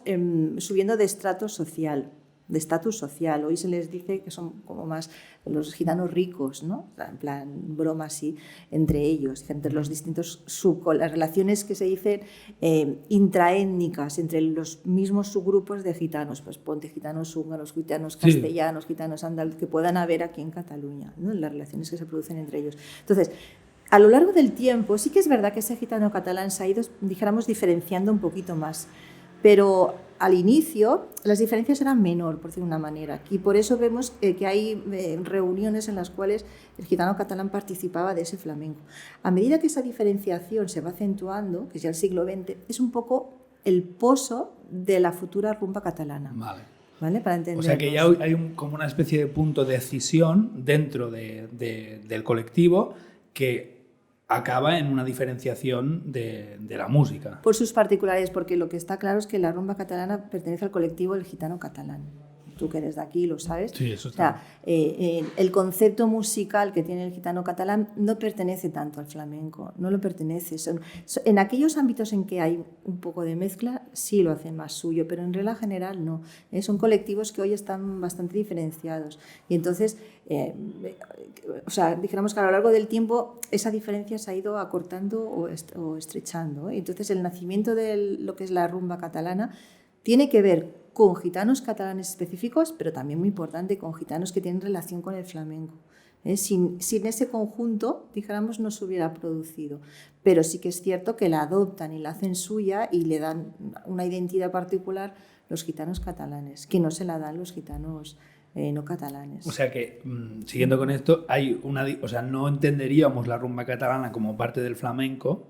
subiendo de estrato social, de estatus social. Hoy se les dice que son como más los gitanos ricos, ¿no? En plan, broma así, entre ellos, entre los distintos las relaciones que se dicen intraétnicas entre los mismos subgrupos de gitanos, pues ponte gitanos húngaros, gitanos castellanos, gitanos andaluces, que puedan haber aquí en Cataluña, ¿no? Las relaciones que se producen entre ellos. Entonces, a lo largo del tiempo, sí que es verdad que ese gitano catalán se ha ido, dijéramos, diferenciando un poquito más, pero al inicio las diferencias eran menor, por decirlo de una manera, y por eso vemos que hay reuniones en las cuales el gitano catalán participaba de ese flamenco. A medida que esa diferenciación se va acentuando, que es ya el siglo XX, es un poco el pozo de la futura rumba catalana. ¿Vale? Para entendernos. O sea que ya hay como una especie de punto de decisión dentro del colectivo que acaba en una diferenciación de la música. Por sus particularidades, porque lo que está claro es que la rumba catalana pertenece al colectivo del gitano catalán. Tú que eres de aquí lo sabes. Sí, eso está. O sea, el concepto musical que tiene el gitano catalán no pertenece tanto al flamenco, no lo pertenece. En aquellos ámbitos en que hay un poco de mezcla, sí lo hacen más suyo, pero en regla general no. Son colectivos que hoy están bastante diferenciados. Y entonces, o sea, dijéramos que a lo largo del tiempo esa diferencia se ha ido acortando o estrechando. Y entonces el nacimiento de lo que es la rumba catalana tiene que ver con gitanos catalanes específicos, pero también muy importante, con gitanos que tienen relación con el flamenco. Sin ese conjunto, dijéramos, no se hubiera producido. Pero sí que es cierto que la adoptan y la hacen suya y le dan una identidad particular los gitanos catalanes, que no se la dan los gitanos no catalanes. O sea que, siguiendo con esto, o sea, no entenderíamos la rumba catalana como parte del flamenco.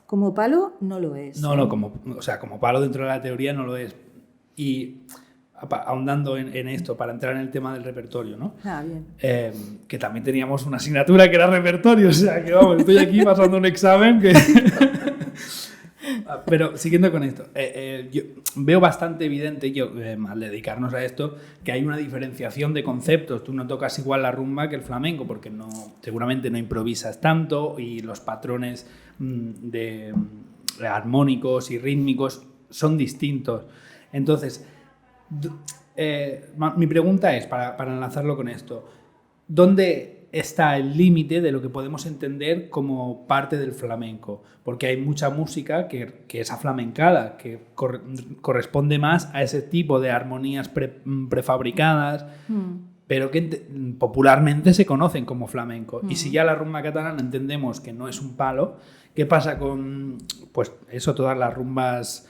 Como palo no lo es. No, como palo dentro de la teoría no lo es. Y ahondando en esto, para entrar en el tema del repertorio, ¿no? Bien. Que también teníamos una asignatura que era repertorio, o sea que vamos, estoy aquí pasando un examen que... Pero siguiendo con esto, yo veo bastante evidente, al dedicarnos a esto, que hay una diferenciación de conceptos. Tú no tocas igual la rumba que el flamenco, porque seguramente no improvisas tanto y los patrones de armónicos y rítmicos son distintos. Entonces, mi pregunta es, para enlazarlo con esto, ¿dónde está el límite de lo que podemos entender como parte del flamenco? Porque hay mucha música que es aflamencada, que corresponde más a ese tipo de armonías prefabricadas, pero que popularmente se conocen como flamenco. Y si ya la rumba catalana entendemos que no es un palo, ¿qué pasa con, pues eso, todas las rumbas,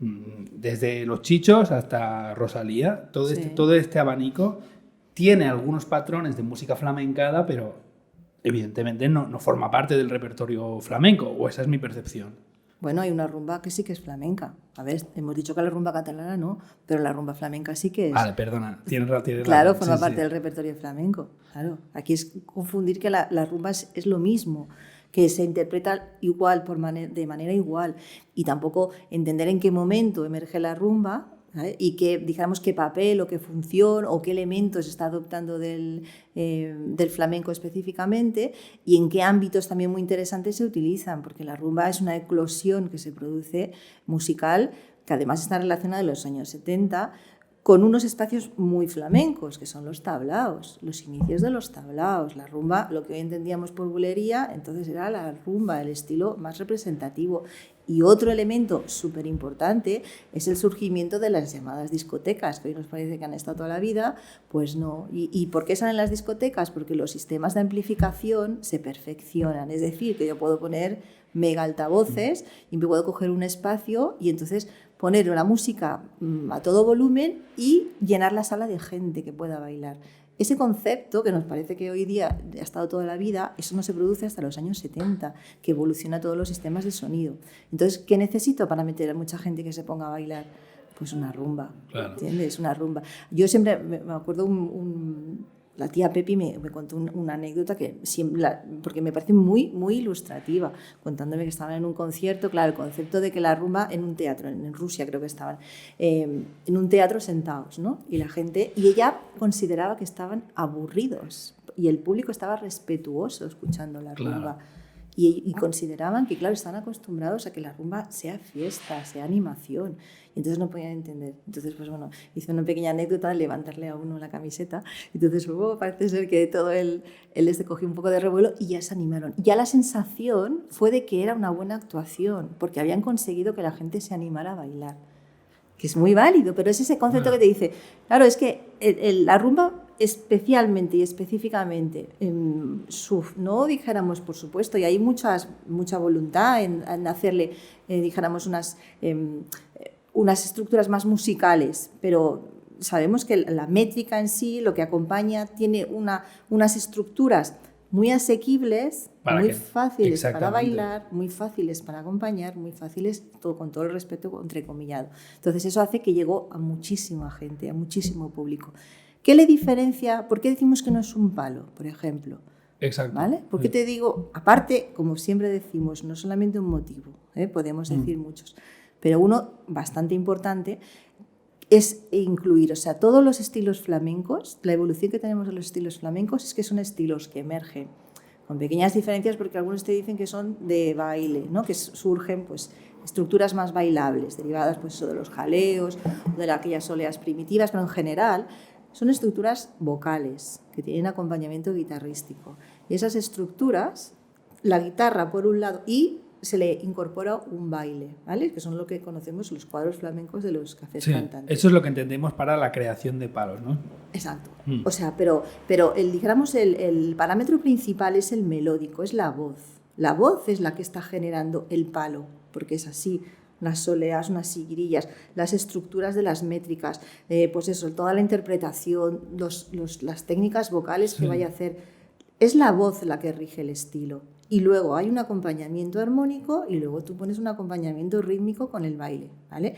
desde Los Chichos hasta Rosalía? Todo este abanico tiene algunos patrones de música flamencada, pero evidentemente no forma parte del repertorio flamenco, o esa es mi percepción. Bueno, hay una rumba que sí que es flamenca. A ver, hemos dicho que la rumba catalana no, pero la rumba flamenca sí que es. Vale, perdona, tienes razón. Claro, forma parte del repertorio flamenco. Claro, aquí es confundir que la rumba es lo mismo, que se interpreta igual, de manera igual, y tampoco entender en qué momento emerge la rumba ¿vale? Y digamos, qué papel o qué función o qué elementos está adoptando del flamenco específicamente y en qué ámbitos también muy interesantes se utilizan, porque la rumba es una eclosión que se produce musical que además está relacionada en los años 70 con unos espacios muy flamencos, que son los tablaos, los inicios de los tablaos. La rumba, lo que hoy entendíamos por bulería, entonces era la rumba, el estilo más representativo. Y otro elemento súper importante es el surgimiento de las llamadas discotecas, que hoy nos parece que han estado toda la vida, pues no. ¿Y por qué salen las discotecas? Porque los sistemas de amplificación se perfeccionan, es decir, que yo puedo poner mega altavoces y me puedo coger un espacio y entonces poner una música a todo volumen y llenar la sala de gente que pueda bailar. Ese concepto, que nos parece que hoy día ha estado toda la vida, eso no se produce hasta los años 70, que evoluciona todos los sistemas de sonido. Entonces, ¿qué necesito para meter a mucha gente que se ponga a bailar? Pues una rumba, claro. ¿Entiendes? Una rumba. Yo siempre me acuerdo la tía Pepi me contó una anécdota que siempre, porque me parece muy, muy ilustrativa, contándome que estaban en un concierto, claro, el concepto de que la rumba en un teatro, en Rusia creo que estaban, en un teatro sentados, ¿no? Y ella consideraba que estaban aburridos y el público estaba respetuoso escuchando la rumba. Claro. Y consideraban que, claro, están acostumbrados a que la rumba sea fiesta, sea animación. Y entonces no podían entender. Entonces, pues bueno, hice una pequeña anécdota de levantarle a uno la camiseta. Entonces, parece ser que todo él cogió un poco de revuelo y ya se animaron. Ya la sensación fue de que era una buena actuación, porque habían conseguido que la gente se animara a bailar. Que es muy válido, pero es ese concepto que te dice, claro, es que la rumba especialmente y específicamente, no dijéramos, por supuesto, y hay mucha voluntad en hacerle, dijéramos, unas estructuras más musicales, pero sabemos que la métrica en sí, lo que acompaña, tiene unas estructuras muy asequibles, muy fáciles para bailar, muy fáciles para acompañar, muy fáciles, con todo el respeto entrecomillado. Entonces eso hace que llegó a muchísima gente, a muchísimo público. ¿Qué le diferencia? ¿Por qué decimos que no es un palo, por ejemplo? Exacto. ¿Vale? ¿Por qué te digo? Aparte, como siempre decimos, no solamente un motivo, podemos decir muchos, pero uno bastante importante es incluir, o sea, todos los estilos flamencos, la evolución que tenemos de los estilos flamencos es que son estilos que emergen con pequeñas diferencias, porque algunos te dicen que son de baile, ¿no? Que surgen pues estructuras más bailables, derivadas pues de los jaleos, de aquellas soleas primitivas, pero en general son estructuras vocales que tienen acompañamiento guitarrístico. Y esas estructuras, la guitarra por un lado y se le incorpora un baile, ¿vale? Que son lo que conocemos los cuadros flamencos de los cafés cantantes. Eso es lo que entendemos para la creación de palos, ¿no? Exacto. O sea, pero digamos el parámetro principal es el melódico, es la voz. La voz es la que está generando el palo, porque es así. Unas soleas, unas siguirillas, las estructuras de las métricas, pues eso, toda la interpretación, las técnicas vocales que vaya a hacer. Es la voz la que rige el estilo. Y luego hay un acompañamiento armónico y luego tú pones un acompañamiento rítmico con el baile, ¿vale?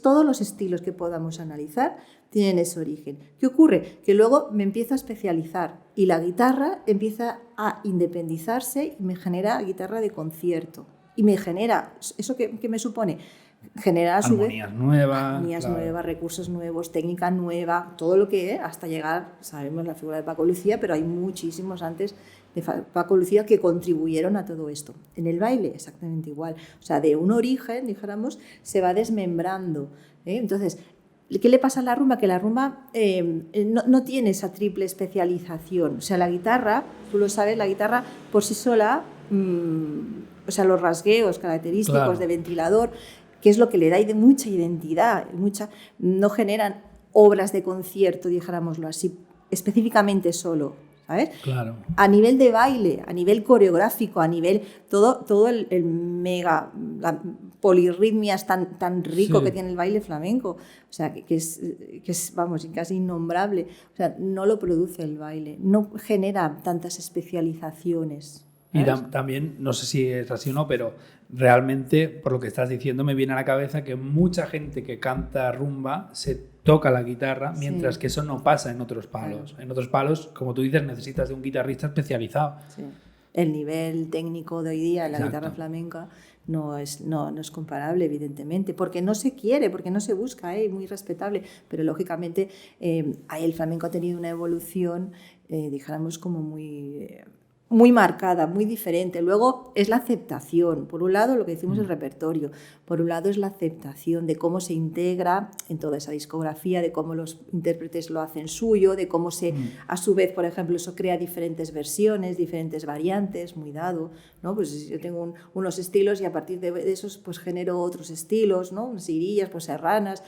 Todos los estilos que podamos analizar tienen ese origen. ¿Qué ocurre? Que luego me empiezo a especializar y la guitarra empieza a independizarse y me genera guitarra de concierto. Y me genera, ¿eso qué me supone? Generar a su vez armonías nuevas, recursos nuevos, técnica nueva, todo lo que hasta llegar, sabemos la figura de Paco Lucía, pero hay muchísimos antes de Paco Lucía que contribuyeron a todo esto. En el baile exactamente igual, o sea, de un origen, dijéramos, se va desmembrando, ¿eh? Entonces, ¿qué le pasa a la rumba? Que la rumba no tiene esa triple especialización, o sea, la guitarra, tú lo sabes, la guitarra por sí sola, o sea, los rasgueos característicos de ventilador, que es lo que le da mucha identidad, no generan obras de concierto, dijéramoslo así, específicamente solo, ¿sabes? Claro. A nivel de baile, a nivel coreográfico, a nivel todo el mega, la polirritmia es tan rico que tiene el baile flamenco, o sea, que es vamos, casi innombrable, o sea, no lo produce el baile, no genera tantas especializaciones. Y también, no sé si es así o no, pero realmente, por lo que estás diciendo, me viene a la cabeza que mucha gente que canta rumba se toca la guitarra, mientras que eso no pasa en otros palos. Claro. En otros palos, como tú dices, necesitas de un guitarrista especializado. Sí. el nivel técnico de hoy día en la Exacto. guitarra flamenca no es comparable, evidentemente, porque no se quiere, porque no se busca, muy respetable, pero lógicamente ahí el flamenco ha tenido una evolución, dijéramos, como muy marcada, muy diferente. Luego es la aceptación. Por un lado, lo que decimos el repertorio. Por un lado es la aceptación de cómo se integra en toda esa discografía, de cómo los intérpretes lo hacen suyo, de cómo se, a su vez, por ejemplo, eso crea diferentes versiones, diferentes variantes, muy dado, ¿no? Pues yo tengo unos estilos y a partir de esos pues genero otros estilos, ¿no? Sirillas, pues serranas.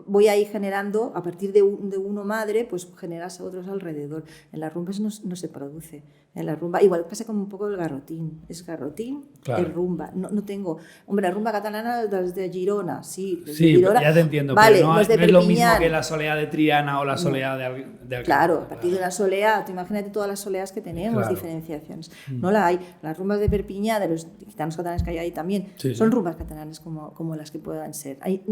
Voy ahí generando, a partir de uno madre, pues generas otros alrededor. En las rumbas no se produce. En la rumba, igual pasa como un poco el garrotín. Es garrotín, claro. es rumba. No tengo... Hombre, la rumba catalana desde Girona, sí. Desde Sí, Girona, ya te entiendo, vale, pero no es lo mismo Perpiñán. que la soleá de Triana o la soleá de Alcalá. Claro, a partir de la soleá, tú imagínate todas las soleás que tenemos, claro. diferenciaciones. No la hay. Las rumbas de Perpiñán, de los gitanos catalanes que hay ahí también, son rumbas catalanas como las que puedan ser. Hay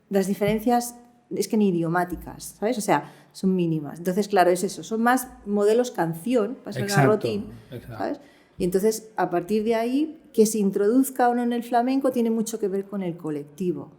las diferencias... es que ni idiomáticas, ¿sabes? O sea, son mínimas. Entonces, claro, es eso. Son más modelos canción, pasa el garrotín, ¿sabes? Y entonces, a partir de ahí, que se introduzca o no en el flamenco tiene mucho que ver con el colectivo.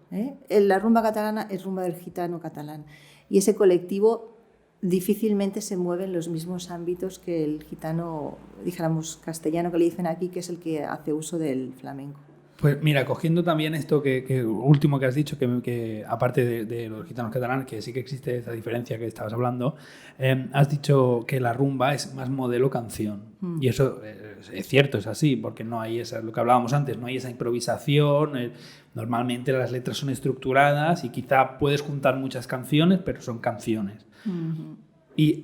La rumba catalana es rumba del gitano catalán. Y ese colectivo difícilmente se mueve en los mismos ámbitos que el gitano, dijéramos, castellano, que le dicen aquí, que es el que hace uso del flamenco. Pues mira, cogiendo también esto que último que has dicho, que aparte de los gitanos catalanes, que sí que existe esa diferencia que estabas hablando, has dicho que la rumba es más modelo canción. Y eso es cierto, es así, porque no hay lo que hablábamos antes, no hay esa improvisación. Normalmente las letras son estructuradas y quizá puedes juntar muchas canciones, pero son canciones.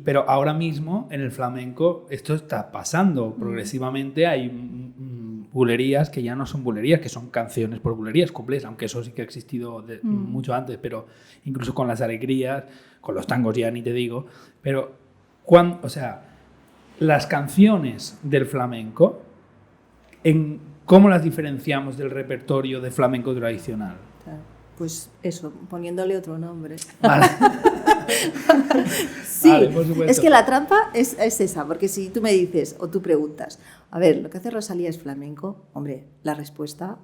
Pero ahora mismo en el flamenco esto está pasando progresivamente. Hay bulerías que ya no son bulerías, que son canciones por bulerías, cuplés, aunque eso sí que ha existido mucho antes, pero incluso con las alegrías, con los tangos ya ni te digo. Pero las canciones del flamenco, ¿cómo las diferenciamos del repertorio de flamenco tradicional? Pues eso, poniéndole otro nombre. Vale. Sí, vale, por supuesto. Es que la trampa es esa, porque si tú me dices o tú preguntas, a ver, lo que hace Rosalía es flamenco, hombre, la respuesta,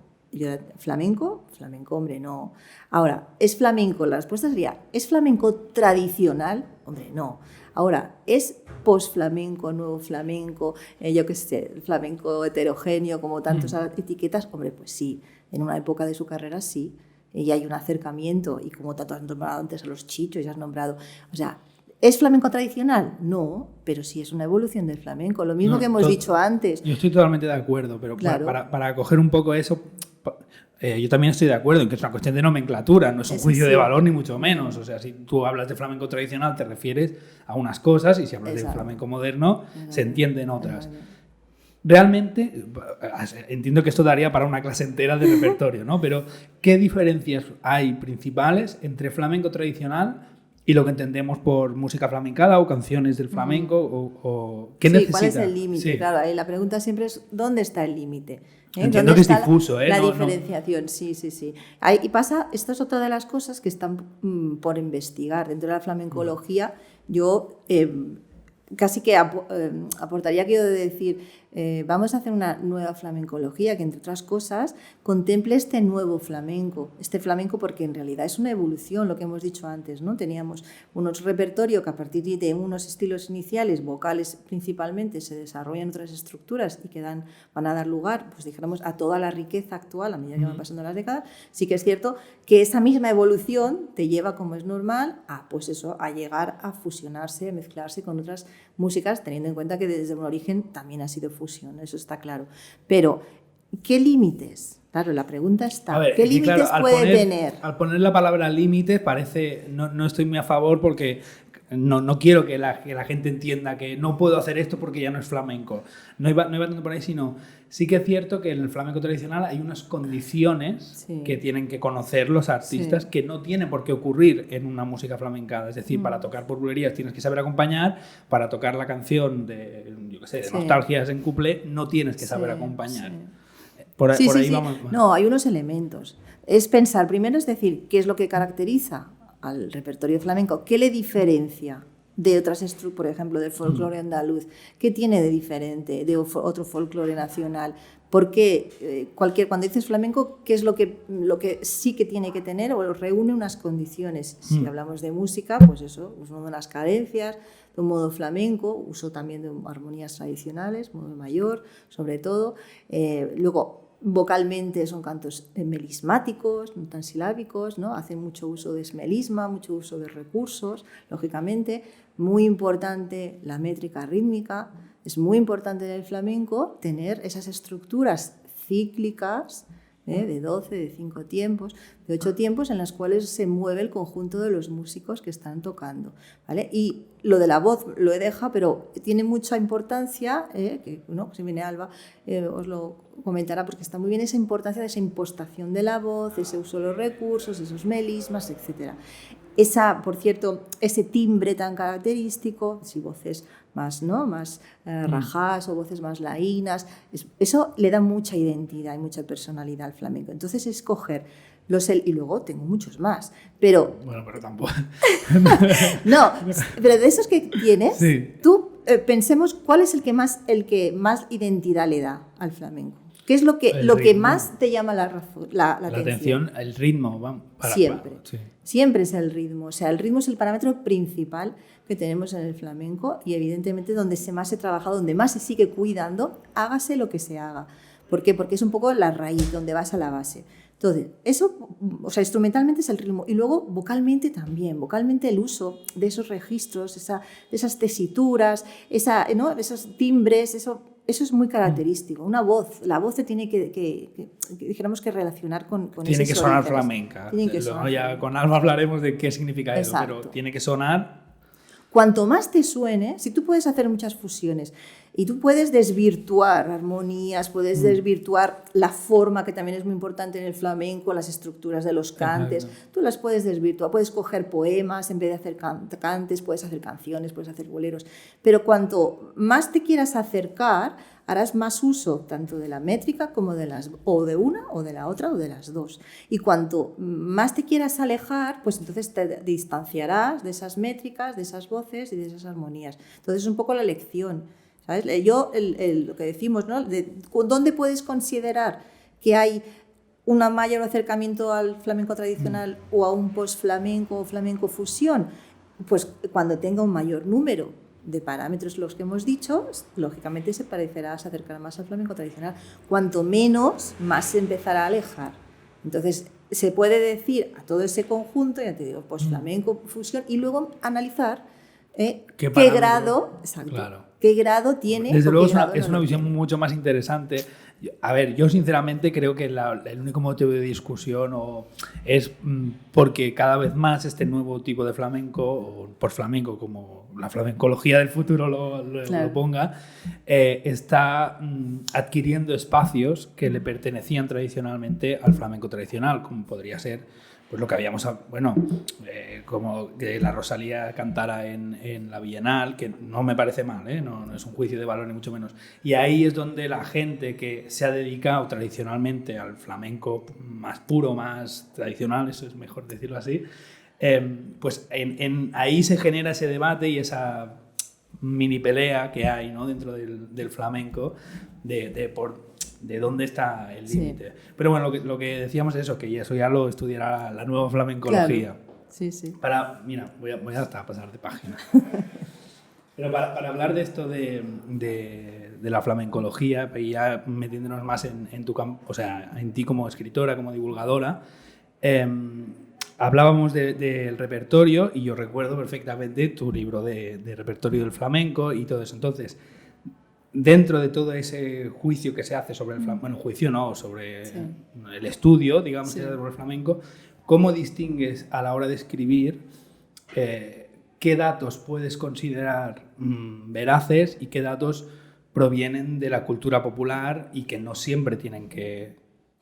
¿flamenco? Flamenco, hombre, no. Ahora, ¿es flamenco? La respuesta sería, ¿es flamenco tradicional? Hombre, no. Ahora, ¿es post-flamenco, nuevo flamenco, yo qué sé, flamenco heterogéneo, como tantas etiquetas? Hombre, pues sí, en una época de su carrera sí. Y hay un acercamiento, y como tanto has nombrado antes a los chichos, ya has nombrado... O sea, ¿es flamenco tradicional? No, pero sí es una evolución del flamenco, lo mismo que hemos dicho antes. Yo estoy totalmente de acuerdo, pero claro, para coger un poco eso, yo también estoy de acuerdo en que es una cuestión de nomenclatura, no es un juicio de valor ni mucho menos. O sea, si tú hablas de flamenco tradicional te refieres a unas cosas y si hablas de flamenco moderno se entienden otras. Realmente, entiendo que esto daría para una clase entera de repertorio, ¿no? Pero, ¿qué diferencias hay principales entre flamenco tradicional y lo que entendemos por música flamencada o canciones del flamenco? O ¿qué necesita? ¿Cuál es el límite? Sí. Claro, ahí la pregunta siempre es, ¿dónde está el límite? Entiendo que es difuso, La diferenciación, sí. Y pasa, esto es otra de las cosas que están por investigar. Dentro de la flamencología, yo... casi que aportaría aquello de decir, vamos a hacer una nueva flamencología que, entre otras cosas, contemple este nuevo flamenco. Este flamenco porque en realidad es una evolución, lo que hemos dicho antes, ¿no? Teníamos unos repertorios que a partir de unos estilos iniciales, vocales principalmente, se desarrollan otras estructuras y que van a dar lugar, pues dijéramos, a toda la riqueza actual a medida que van pasando las décadas. Sí que es cierto que esa misma evolución te lleva, como es normal, a llegar a fusionarse, a mezclarse con otras músicas, teniendo en cuenta que desde un origen también ha sido fusión, eso está claro. Pero, ¿qué límites? Claro, la pregunta está, ¿qué límites puede tener? Al poner la palabra límites parece, no estoy muy a favor porque no quiero que la gente entienda que no puedo hacer esto porque ya no es flamenco. No iba tanto por ahí, sino sí que es cierto que en el flamenco tradicional hay unas condiciones que tienen que conocer los artistas que no tienen por qué ocurrir en una música flamencada. Es decir, para tocar por bulerías tienes que saber acompañar, para tocar la canción de nostalgias en cuplé no tienes que saber acompañar. Por ahí vamos. No, hay unos elementos. Es pensar, primero es decir, ¿qué es lo que caracteriza al repertorio flamenco? ¿Qué le diferencia de otras estructuras, por ejemplo, del folclore andaluz. ¿Qué tiene de diferente de otro folclore nacional? Porque cuando dices flamenco, ¿qué es lo que sí que tiene que tener o reúne unas condiciones? Si hablamos de música, pues eso, uso de unas cadencias, de un modo flamenco, uso también de armonías tradicionales, modo mayor, sobre todo. Luego, vocalmente son cantos melismáticos, no tan silábicos, ¿no? Hacen mucho uso de esmelisma, mucho uso de recursos, lógicamente. Muy importante la métrica rítmica. Es muy importante en el flamenco tener esas estructuras cíclicas de 12, de 5 tiempos, de 8 tiempos en las cuales se mueve el conjunto de los músicos que están tocando, ¿vale? Y lo de la voz lo he dejado, pero tiene mucha importancia, que ¿no? Si viene Alba, os lo comentará porque está muy bien esa importancia de esa impostación de la voz, ese uso de los recursos, esos melismas, etc. Por cierto, ese timbre tan característico, si voces más, ¿no? Más rajadas o voces más laínas, eso le da mucha identidad y mucha personalidad al flamenco. Entonces, escoger y luego tengo muchos más, pero... Bueno, pero tampoco... No, pero de esos que tienes, sí. Tú pensemos cuál es el que más identidad le da al flamenco. ¿Qué es lo que más te llama la atención? El ritmo. Siempre. Sí. Siempre es el ritmo. O sea, el ritmo es el parámetro principal que tenemos en el flamenco y evidentemente donde más se trabaja, donde más se sigue cuidando, hágase lo que se haga. ¿Por qué? Porque es un poco la raíz, donde vas a la base. Entonces, eso, o sea, instrumentalmente es el ritmo y luego vocalmente también, vocalmente el uso de esos registros, de esas tesituras, ¿no? Esos timbres, eso es muy característico. Una voz, la voz se tiene que dijéramos que relacionar con tiene que sonar flamenca. Luego ya con Alba hablaremos de qué significa eso, pero tiene que sonar. Cuanto más te suene, si tú puedes hacer muchas fusiones y tú puedes desvirtuar armonías, puedes desvirtuar la forma, que también es muy importante en el flamenco, las estructuras de los cantes, tú las puedes desvirtuar, puedes coger poemas en vez de hacer cantes, puedes hacer canciones, puedes hacer boleros, pero cuanto más te quieras acercar, harás más uso tanto de la métrica como o de una o de la otra o de las dos. Y cuanto más te quieras alejar, pues entonces te distanciarás de esas métricas, de esas voces y de esas armonías. Entonces es un poco la lección, ¿sabes? Lo que decimos, ¿no? ¿Dónde puedes considerar que hay un mayor acercamiento al flamenco tradicional o a un post-flamenco o flamenco fusión? Pues cuando tenga un mayor número de parámetros los que hemos dicho, lógicamente se acercará más al flamenco tradicional. Cuanto menos, más se empezará a alejar. Entonces, se puede decir a todo ese conjunto, ya te digo, pues flamenco, fusión, y luego analizar qué grado, exacto, claro, qué grado tiene. Desde luego es una visión mucho más interesante. A ver, yo sinceramente creo que el único motivo de discusión es porque cada vez más este nuevo tipo de flamenco, o post-flamenco, como la flamencología del futuro lo ponga, está adquiriendo espacios que le pertenecían tradicionalmente al flamenco tradicional, como podría ser pues lo que habíamos, como que la Rosalía cantara en la Bienal, que no me parece mal, no es un juicio de valor ni mucho menos. Y ahí es donde la gente que se ha dedicado tradicionalmente al flamenco más puro, más tradicional, eso es mejor decirlo así, pues ahí se genera ese debate y esa mini pelea que hay, ¿no? Dentro del flamenco de dónde está el límite. Sí. Pero bueno, lo que decíamos es eso, que eso ya lo estudiará la nueva flamencología. Claro. Sí, sí. Mira, voy hasta pasar de página. Pero para hablar de esto de la flamencología, y ya metiéndonos más en tu campo, o sea, en ti como escritora, como divulgadora, hablábamos del repertorio y yo recuerdo perfectamente tu libro de repertorio del flamenco y todo eso. Entonces, dentro de todo ese juicio que se hace sobre el flamenco, bueno, juicio no, sobre el estudio, digamos, sobre el flamenco, ¿cómo distingues a la hora de escribir qué datos puedes considerar veraces y qué datos provienen de la cultura popular y que no siempre tienen que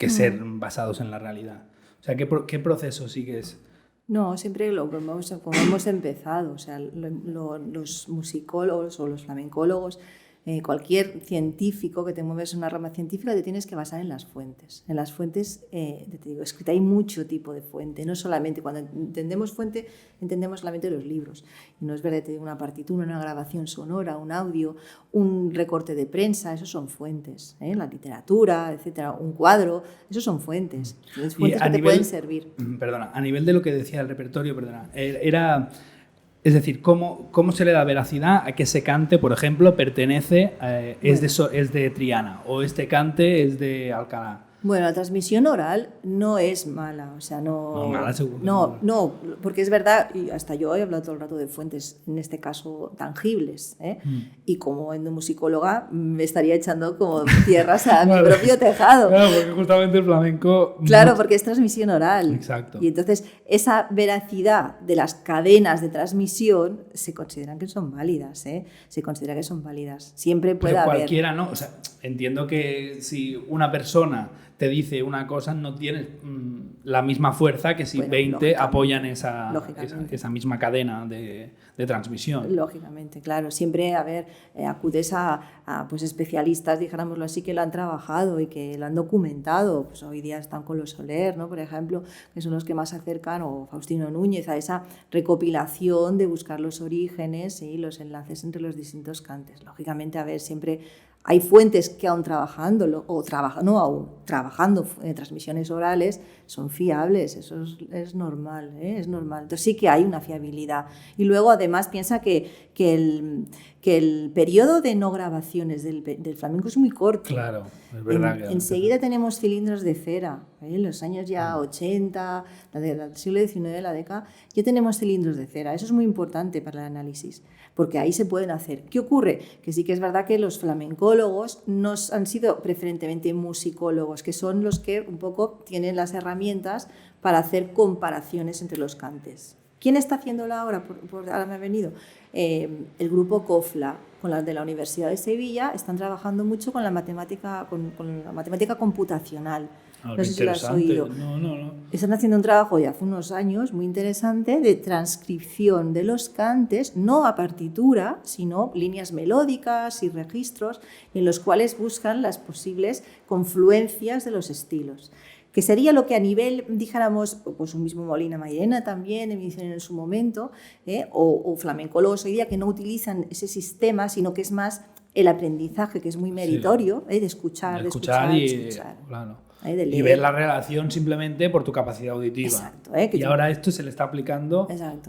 ser basados en la realidad? O sea, ¿qué proceso sigues? No, siempre como hemos empezado, o sea, los musicólogos o los flamencólogos cualquier científico que te mueves en una rama científica te tienes que basar en las fuentes. En las fuentes, te digo, es que hay mucho tipo de fuente, no solamente, cuando entendemos fuente, entendemos solamente los libros. Y no es verdad, te digo, una partitura, una grabación sonora, un audio, un recorte de prensa, esos son fuentes. La literatura, etcétera, un cuadro, esos son fuentes. Tienes fuentes que te pueden servir. Perdona, a nivel de lo que decía el repertorio, perdona, era... Es decir, ¿cómo se le da veracidad a que ese cante, por ejemplo, pertenece, es de Triana o este cante es de Alcalá? Bueno, la transmisión oral no es mala, o sea, No, mala seguro. No, porque es verdad, y hasta yo he hablado todo el rato de fuentes, en este caso tangibles, y como endomusicóloga me estaría echando como tierras a mi propio tejado. Claro, porque justamente el flamenco... Claro, porque es transmisión oral. Exacto. Y entonces esa veracidad de las cadenas de transmisión se consideran que son válidas, se considera que son válidas. Siempre puede haber... cualquiera no, o sea, entiendo que si una persona te dice una cosa, no tienes la misma fuerza que si 20 apoyan esa misma cadena de transmisión. Lógicamente, claro. Siempre, acudes a pues especialistas, dijéramoslo así, que lo han trabajado y que lo han documentado. Pues hoy día están con los Soler, ¿no? Por ejemplo, que son los que más se acercan, o Faustino Núñez, a esa recopilación de buscar los orígenes y los enlaces entre los distintos cantes. Lógicamente, siempre... Hay fuentes que aún trabajando transmisiones orales son fiables, eso es normal, es normal. Entonces sí que hay una fiabilidad. Y luego además piensa que el periodo de no grabaciones del flamenco es muy corto. Claro, es verdad. Enseguida tenemos cilindros de cera, en los años ya 80, del siglo XIX, la década, ya tenemos cilindros de cera. Eso es muy importante para el análisis, porque ahí se pueden hacer. ¿Qué ocurre? Que sí que es verdad que los flamencólogos no han sido preferentemente musicólogos, que son los que un poco tienen las herramientas para hacer comparaciones entre los cantes. ¿Quién está haciéndolo ahora? Ahora me ha venido. El grupo COFLA, con las de la Universidad de Sevilla, están trabajando mucho con la matemática, con la matemática computacional. No sé si lo has oído. No. Están haciendo un trabajo ya hace unos años muy interesante de transcripción de los cantes, no a partitura, sino líneas melódicas y registros, en los cuales buscan las posibles confluencias de los estilos. Que sería lo que a nivel, dijéramos, pues un mismo Molina Mairena también, en su momento, o flamencologos hoy día que no utilizan ese sistema, sino que es más el aprendizaje, que es muy meritorio, de escuchar, Claro. Y ver la relación simplemente por tu capacidad auditiva. Exacto. Y ahora esto se le está aplicando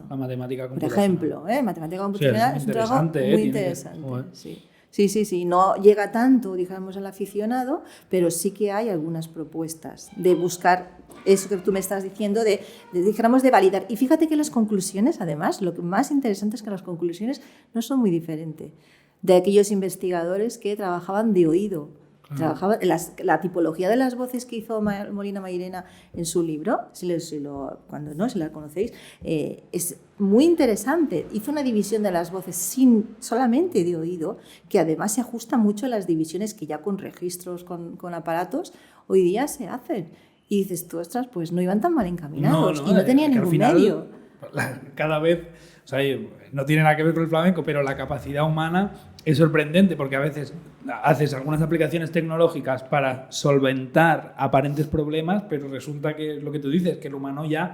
a matemática computacional. Por ejemplo, matemática computacional es un trabajo muy interesante. Sí. No llega tanto, digamos, al aficionado, pero sí que hay algunas propuestas de buscar eso que tú me estás diciendo, dijéramos, de validar. Y fíjate que las conclusiones, además, lo que más interesante es que las conclusiones no son muy diferentes de aquellos investigadores que trabajaban de oído. Trabajaba la tipología de las voces que hizo Molina Mairena en su libro, si la conocéis, es muy interesante. Hizo una división de las voces solamente de oído, que además se ajusta mucho a las divisiones que ya con registros, con aparatos, hoy día se hacen. Y dices tú, ostras, pues no iban tan mal encaminados y no tenían ningún medio. Cada vez, o sea, no tiene nada que ver con el flamenco, pero la capacidad humana es sorprendente, porque a veces haces algunas aplicaciones tecnológicas para solventar aparentes problemas, pero resulta que lo que tú dices, que el humano ya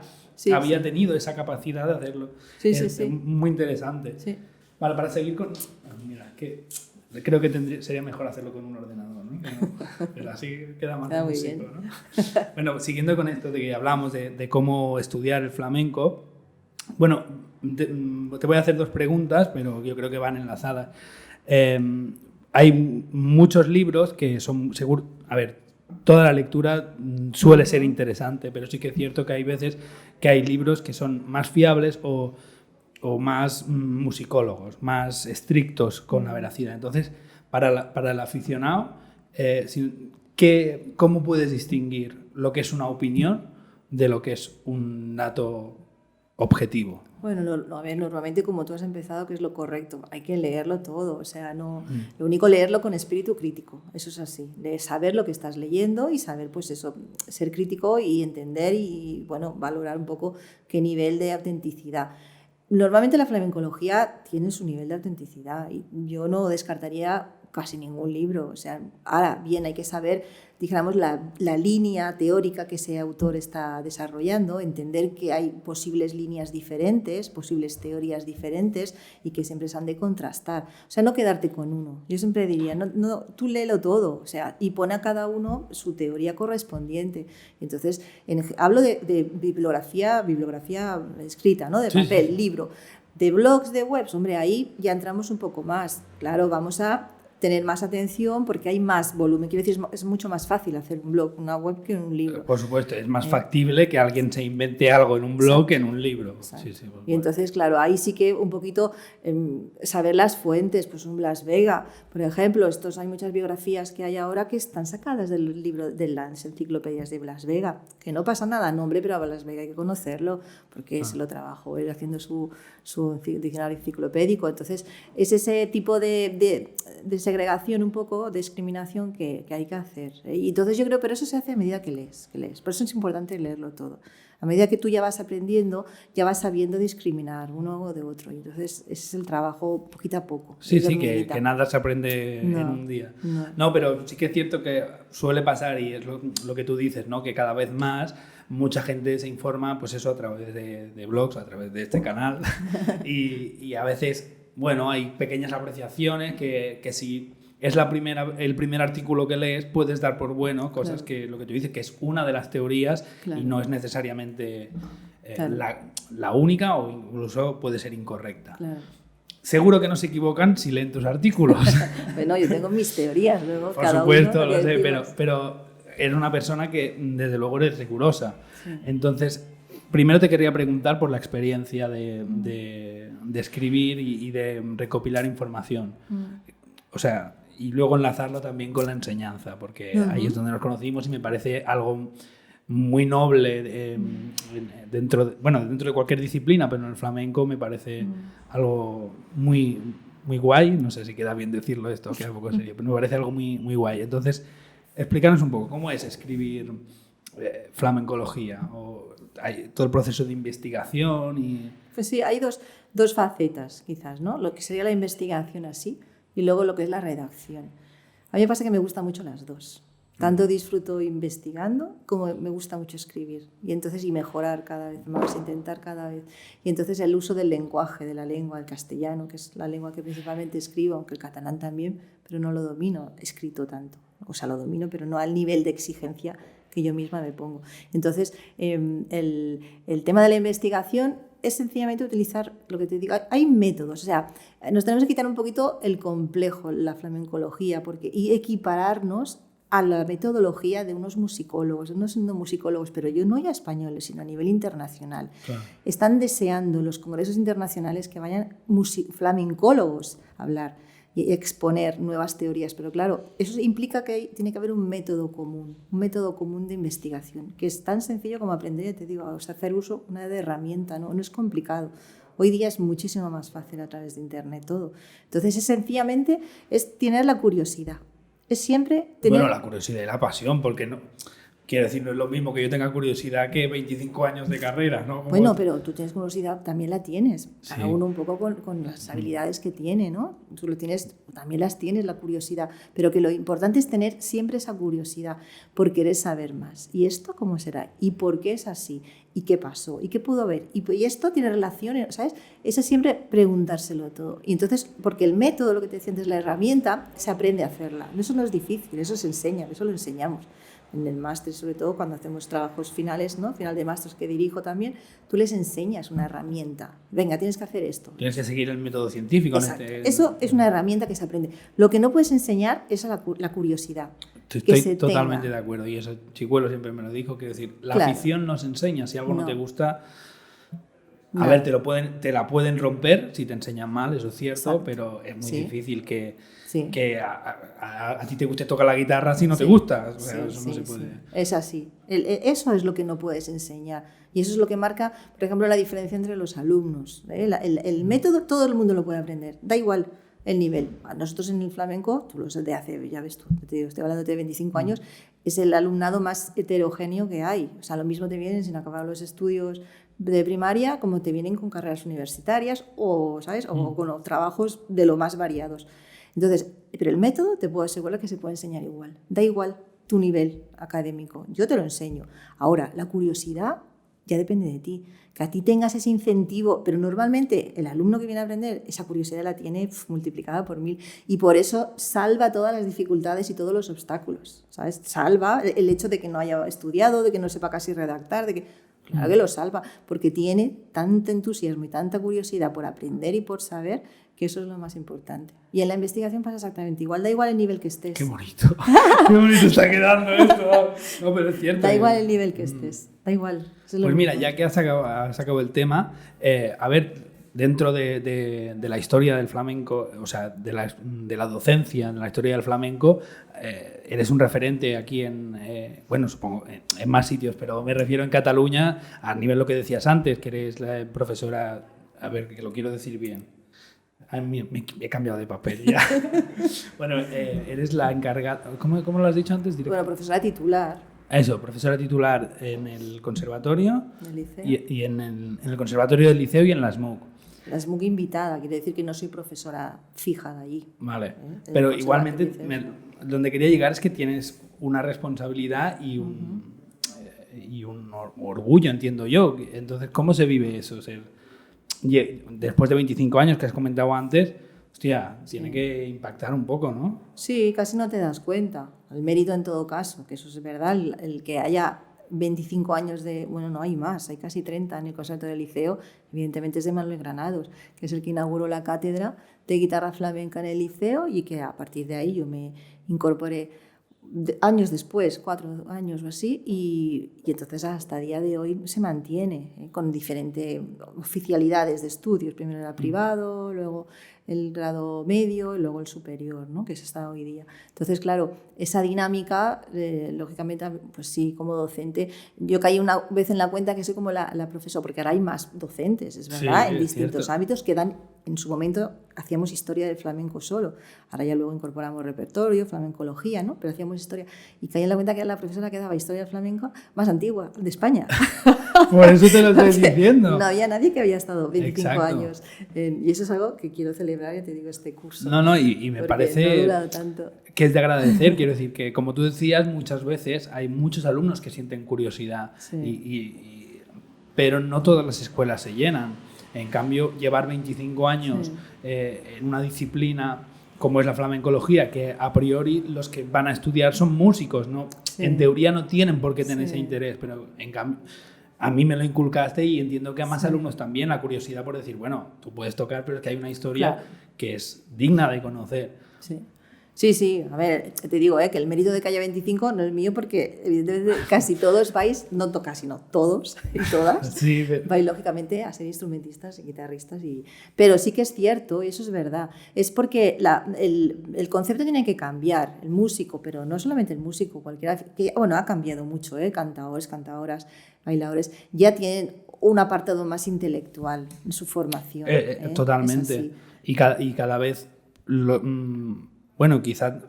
había tenido esa capacidad de hacerlo. Es muy interesante. Sí. Vale, para seguir con... Mira, que creo que sería mejor hacerlo con un ordenador, ¿no? Pero así queda más músico, ¿no? Bueno, siguiendo con esto de que hablamos de cómo estudiar el flamenco, bueno, te voy a hacer dos preguntas, pero yo creo que van enlazadas. Hay muchos libros que son seguros. A ver, toda la lectura suele ser interesante, pero sí que es cierto que hay veces que hay libros que son más fiables o más musicólogos, más estrictos con la veracidad. Entonces, para el aficionado, ¿cómo puedes distinguir lo que es una opinión de lo que es un dato objetivo? Bueno, normalmente como tú has empezado, que es lo correcto, hay que leerlo todo, o sea, lo único leerlo con espíritu crítico, eso es así, de saber lo que estás leyendo y saber, pues eso, ser crítico y entender y, bueno, valorar un poco qué nivel de autenticidad. Normalmente la flamencología tiene su nivel de autenticidad y yo no descartaría casi ningún libro. O sea, ahora bien, hay que saber, digamos, la línea teórica que ese autor está desarrollando, entender que hay posibles líneas diferentes, posibles teorías diferentes y que siempre se han de contrastar. O sea, no quedarte con uno. Yo siempre diría, no, tú léelo todo, o sea, y pon a cada uno su teoría correspondiente. Entonces, hablo de bibliografía escrita, ¿no? De papel, libro. De blogs, de webs, hombre, ahí ya entramos un poco más. Claro, vamos a tener más atención porque hay más volumen. Quiero decir, es mucho más fácil hacer un blog, una web que un libro. Por supuesto, es más factible que alguien se invente algo en un blog que en un libro. Sí, y entonces, claro, ahí sí que un poquito saber las fuentes, pues un Blas Vega, por ejemplo, hay muchas biografías que hay ahora que están sacadas del libro de las enciclopedias de Blas Vega, que no pasa nada, nombre, pero a Blas Vega hay que conocerlo porque se lo trabajó él haciendo su diccionario enciclopédico. Entonces, es ese tipo de segregación un poco, de discriminación que hay que hacer. Y entonces yo creo, pero eso se hace a medida que lees. Por eso es importante leerlo todo. A medida que tú ya vas aprendiendo, ya vas sabiendo discriminar uno de otro. Y entonces ese es el trabajo poquito a poco. Sí, que nada se aprende en un día. No, pero sí que es cierto que suele pasar, y es lo que tú dices, ¿no? Que cada vez más mucha gente se informa, pues eso, a través de blogs, a través de este canal. y a veces, bueno, hay pequeñas apreciaciones que si es el primer artículo que lees, puedes dar por bueno cosas que lo que tú dices, que es una de las teorías y no es necesariamente la única, o incluso puede ser incorrecta. Claro. Seguro que no se equivocan si leen tus artículos. Bueno, yo tengo mis teorías luego. Por supuesto, lo sé, pero eres una persona que desde luego eres rigurosa. Sí. Entonces, primero te quería preguntar por la experiencia de escribir y de recopilar información. O sea, y luego enlazarlo también con la enseñanza, porque ahí es donde nos conocimos y me parece algo muy noble dentro de cualquier disciplina, pero en el flamenco me parece algo muy, muy guay. No sé si queda bien decirlo esto, queda un poco serio, pero me parece algo muy, muy guay. Entonces, explícanos un poco, ¿cómo es escribir flamencología? O hay todo el proceso de investigación y... Pues sí, hay dos facetas, quizás, ¿no? Lo que sería la investigación así, y luego lo que es la redacción. A mí me pasa que me gustan mucho las dos. Tanto disfruto investigando como me gusta mucho escribir. Y entonces, y mejorar cada vez más, intentar cada vez. Y entonces el uso del lenguaje, de la lengua, el castellano, que es la lengua que principalmente escribo, aunque el catalán también, pero no lo domino escrito tanto. O sea, lo domino, pero no al nivel de exigencia que yo misma me pongo. Entonces, el tema de la investigación es sencillamente utilizar lo que te digo. Hay métodos, o sea, nos tenemos que quitar un poquito el complejo, la flamencología, y equipararnos a la metodología de unos musicólogos, no siendo musicólogos, pero yo no ya españoles, sino a nivel internacional. Claro. Están deseando los congresos internacionales que vayan flamencólogos a hablar y exponer nuevas teorías, pero claro, eso implica que tiene que haber un método común de investigación, que es tan sencillo como aprender, te digo, o sea, hacer uso de una herramienta, no es complicado. Hoy día es muchísimo más fácil a través de internet todo. Entonces, sencillamente es tener la curiosidad. Es siempre tener... Bueno, la curiosidad y la pasión, porque no... Quiero decir, no es lo mismo que yo tenga curiosidad que 25 años de carrera, ¿no? Como... Bueno, pero tú tienes curiosidad, también la tienes. Cada uno un poco con las habilidades que tiene, ¿no? Tú lo tienes, también las tienes, la curiosidad. Pero que lo importante es tener siempre esa curiosidad por querer saber más. ¿Y esto cómo será? ¿Y por qué es así? ¿Y qué pasó? ¿Y qué pudo haber? ¿Y esto tiene relación? ¿Sabes? Eso es siempre preguntárselo todo. Y entonces, porque el método, lo que te decía antes, la herramienta, se aprende a hacerla. Eso no es difícil, eso se enseña, eso lo enseñamos. En el máster, sobre todo cuando hacemos trabajos finales, ¿no? Final de máster que dirijo también, tú les enseñas una herramienta. Venga, tienes que hacer esto. Tienes que seguir el método científico. Exacto. Eso es una herramienta que se aprende. Lo que no puedes enseñar es la curiosidad. Estoy totalmente de acuerdo. Y eso Chicuelo siempre me lo dijo. Quiero decir, la afición no se enseña. Si algo no te gusta... A ver, te la pueden romper si te enseñan mal, eso es cierto, pero es muy difícil que a ti te guste tocar la guitarra si no te gusta. O sea, eso no se puede. Es así. Eso es lo que no puedes enseñar. Y eso es lo que marca, por ejemplo, la diferencia entre los alumnos. El método todo el mundo lo puede aprender, da igual el nivel. Nosotros en el flamenco, tú lo sabes de hace, ya ves tú, estoy hablando de 25 años, es el alumnado más heterogéneo que hay. O sea, lo mismo te vienen sin acabar los estudios de primaria como te vienen con carreras universitarias o, ¿sabes? O con trabajos de lo más variados. Entonces, pero el método te puedo asegurar que se puede enseñar igual. Da igual tu nivel académico, yo te lo enseño. Ahora, la curiosidad ya depende de ti, que a ti tengas ese incentivo, pero normalmente el alumno que viene a aprender, esa curiosidad la tiene multiplicada por 1000 y por eso salva todas las dificultades y todos los obstáculos, ¿sabes? Salva el hecho de que no haya estudiado, de que no sepa casi redactar, de que... Claro que lo salva, porque tiene tanto entusiasmo y tanta curiosidad por aprender y por saber que eso es lo más importante. Y en la investigación pasa exactamente igual, da igual el nivel que estés. ¡Qué bonito! ¡Qué bonito está quedando esto! No, pero es cierto. Da igual el nivel que estés, da igual. Pues mira, ya que has sacado el tema, a ver, dentro de la historia del flamenco, o sea, de la docencia, de la historia del flamenco, eres un referente aquí bueno, supongo, en más sitios, pero me refiero en Cataluña, a nivel lo que decías antes, que eres la profesora, a ver, que lo quiero decir bien. Me he cambiado de papel ya. Bueno, eres la encargada, ¿cómo lo has dicho antes? Bueno, profesora titular. Eso, profesora titular en el conservatorio Liceo. y en el conservatorio del liceo y en la SMUC. La SMUC invitada, quiere decir que no soy profesora fija de allí. Vale, pero igualmente donde quería llegar es que tienes una responsabilidad y un orgullo, entiendo yo. Entonces, ¿cómo se vive eso? Después de 25 años que has comentado antes, hostia, tiene que impactar un poco, ¿no? Sí, casi no te das cuenta. El mérito en todo caso, que eso es verdad, el que haya 25 años de... Bueno, no hay más, hay casi 30 en el Conservatorio del Liceo, evidentemente es de Manuel Granados, que es el que inauguró la cátedra de guitarra flamenca en el liceo y que a partir de ahí yo me incorporé años después, 4 años o así, y entonces hasta el día de hoy se mantiene con diferentes oficialidades de estudios. Primero era privado, luego el grado medio y luego el superior, ¿no? Que es hasta hoy día. Entonces, claro, esa dinámica, lógicamente, pues sí, como docente, yo caí una vez en la cuenta que soy como la profesora, porque ahora hay más docentes, es verdad, sí, en distintos cierto. ámbitos que dan, en su momento hacíamos historia del flamenco solo, ahora ya luego incorporamos repertorio, flamencología, ¿no? Pero hacíamos historia, y caí en la cuenta que era la profesora que daba historia del flamenco más antigua de España. Por eso te lo estoy diciendo. No había nadie que había estado 25 Exacto. años. Y eso es algo que quiero celebrar, ya te digo, este curso. No, y me parece no ha durado tanto. que es de agradecer. Quiero decir que, como tú decías, muchas veces hay muchos alumnos que sienten curiosidad, Sí. pero no todas las escuelas se llenan. En cambio, llevar 25 años en una disciplina como es la flamencología, que a priori los que van a estudiar son músicos, ¿no? Sí. En teoría no tienen por qué tener ese interés, pero en cambio a mí me lo inculcaste y entiendo que a más alumnos también la curiosidad por decir, bueno, tú puedes tocar, pero es que hay una historia que es digna de conocer. Sí, a ver, te digo que el mérito de que haya 25 no es mío porque evidentemente casi todos vais, no casi, no, todos y todas, vais lógicamente a ser instrumentistas y guitarristas. Pero sí que es cierto, y eso es verdad, es porque el concepto tiene que cambiar, el músico, pero no solamente el músico, cualquiera, que bueno, ha cambiado mucho, cantadores, cantadoras, bailadores, ya tienen un apartado más intelectual en su formación. Totalmente. Y cada vez... Bueno, quizás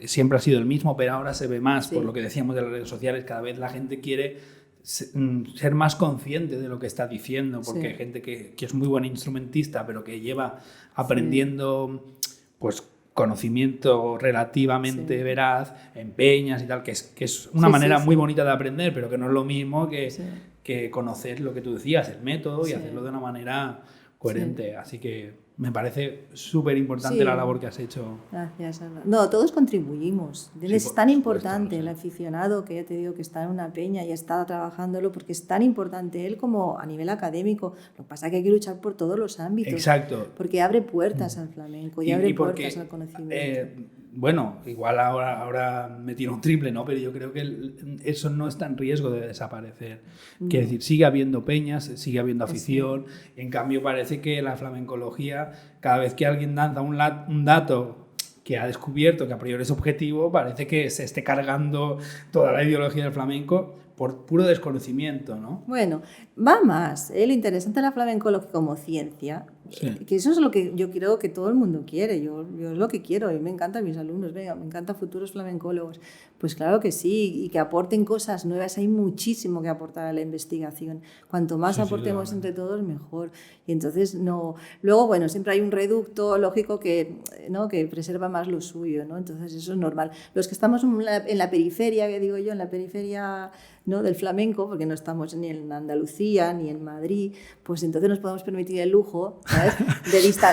siempre ha sido el mismo, pero ahora se ve más, por lo que decíamos de las redes sociales, cada vez la gente quiere ser más consciente de lo que está diciendo, porque hay gente que es muy buen instrumentista, pero que lleva aprendiendo pues conocimiento relativamente veraz en peñas y tal, que es una manera muy bonita de aprender, pero que no es lo mismo que conocer lo que tú decías, el método, y hacerlo de una manera coherente. Así que me parece súper importante la labor que has hecho. Gracias, Ana. No, todos contribuimos. Es tan importante el aficionado, que ya te digo que está en una peña y está trabajándolo, porque es tan importante él como a nivel académico. Lo que pasa es que hay que luchar por todos los ámbitos. Exacto. Porque abre puertas al flamenco y abre puertas al conocimiento. Bueno, igual ahora me tiro un triple, ¿no? Pero yo creo que eso no está en riesgo de desaparecer. Quiere decir, sigue habiendo peñas, sigue habiendo afición. En cambio, parece que la flamencología, cada vez que alguien lanza un dato que ha descubierto que a priori es objetivo, parece que se esté cargando toda la ideología del flamenco por puro desconocimiento, ¿no? Bueno, va más. Lo interesante de la flamencología como ciencia Sí. Que eso es lo que yo creo que todo el mundo quiere. Yo es lo que quiero. Y me encantan mis alumnos. Venga, me encantan futuros flamencólogos. Pues claro que sí. Y que aporten cosas nuevas. Hay muchísimo que aportar a la investigación. Cuanto más aportemos entre todos, mejor. Y entonces no... Luego, bueno, siempre hay un reducto lógico que, ¿no?, que preserva más lo suyo, ¿no? Entonces eso es normal. Los que estamos en la periferia, que digo yo, en la periferia, ¿no?, del flamenco, porque no estamos ni en Andalucía ni en Madrid, pues entonces nos podemos permitir el lujo, ¿sabes?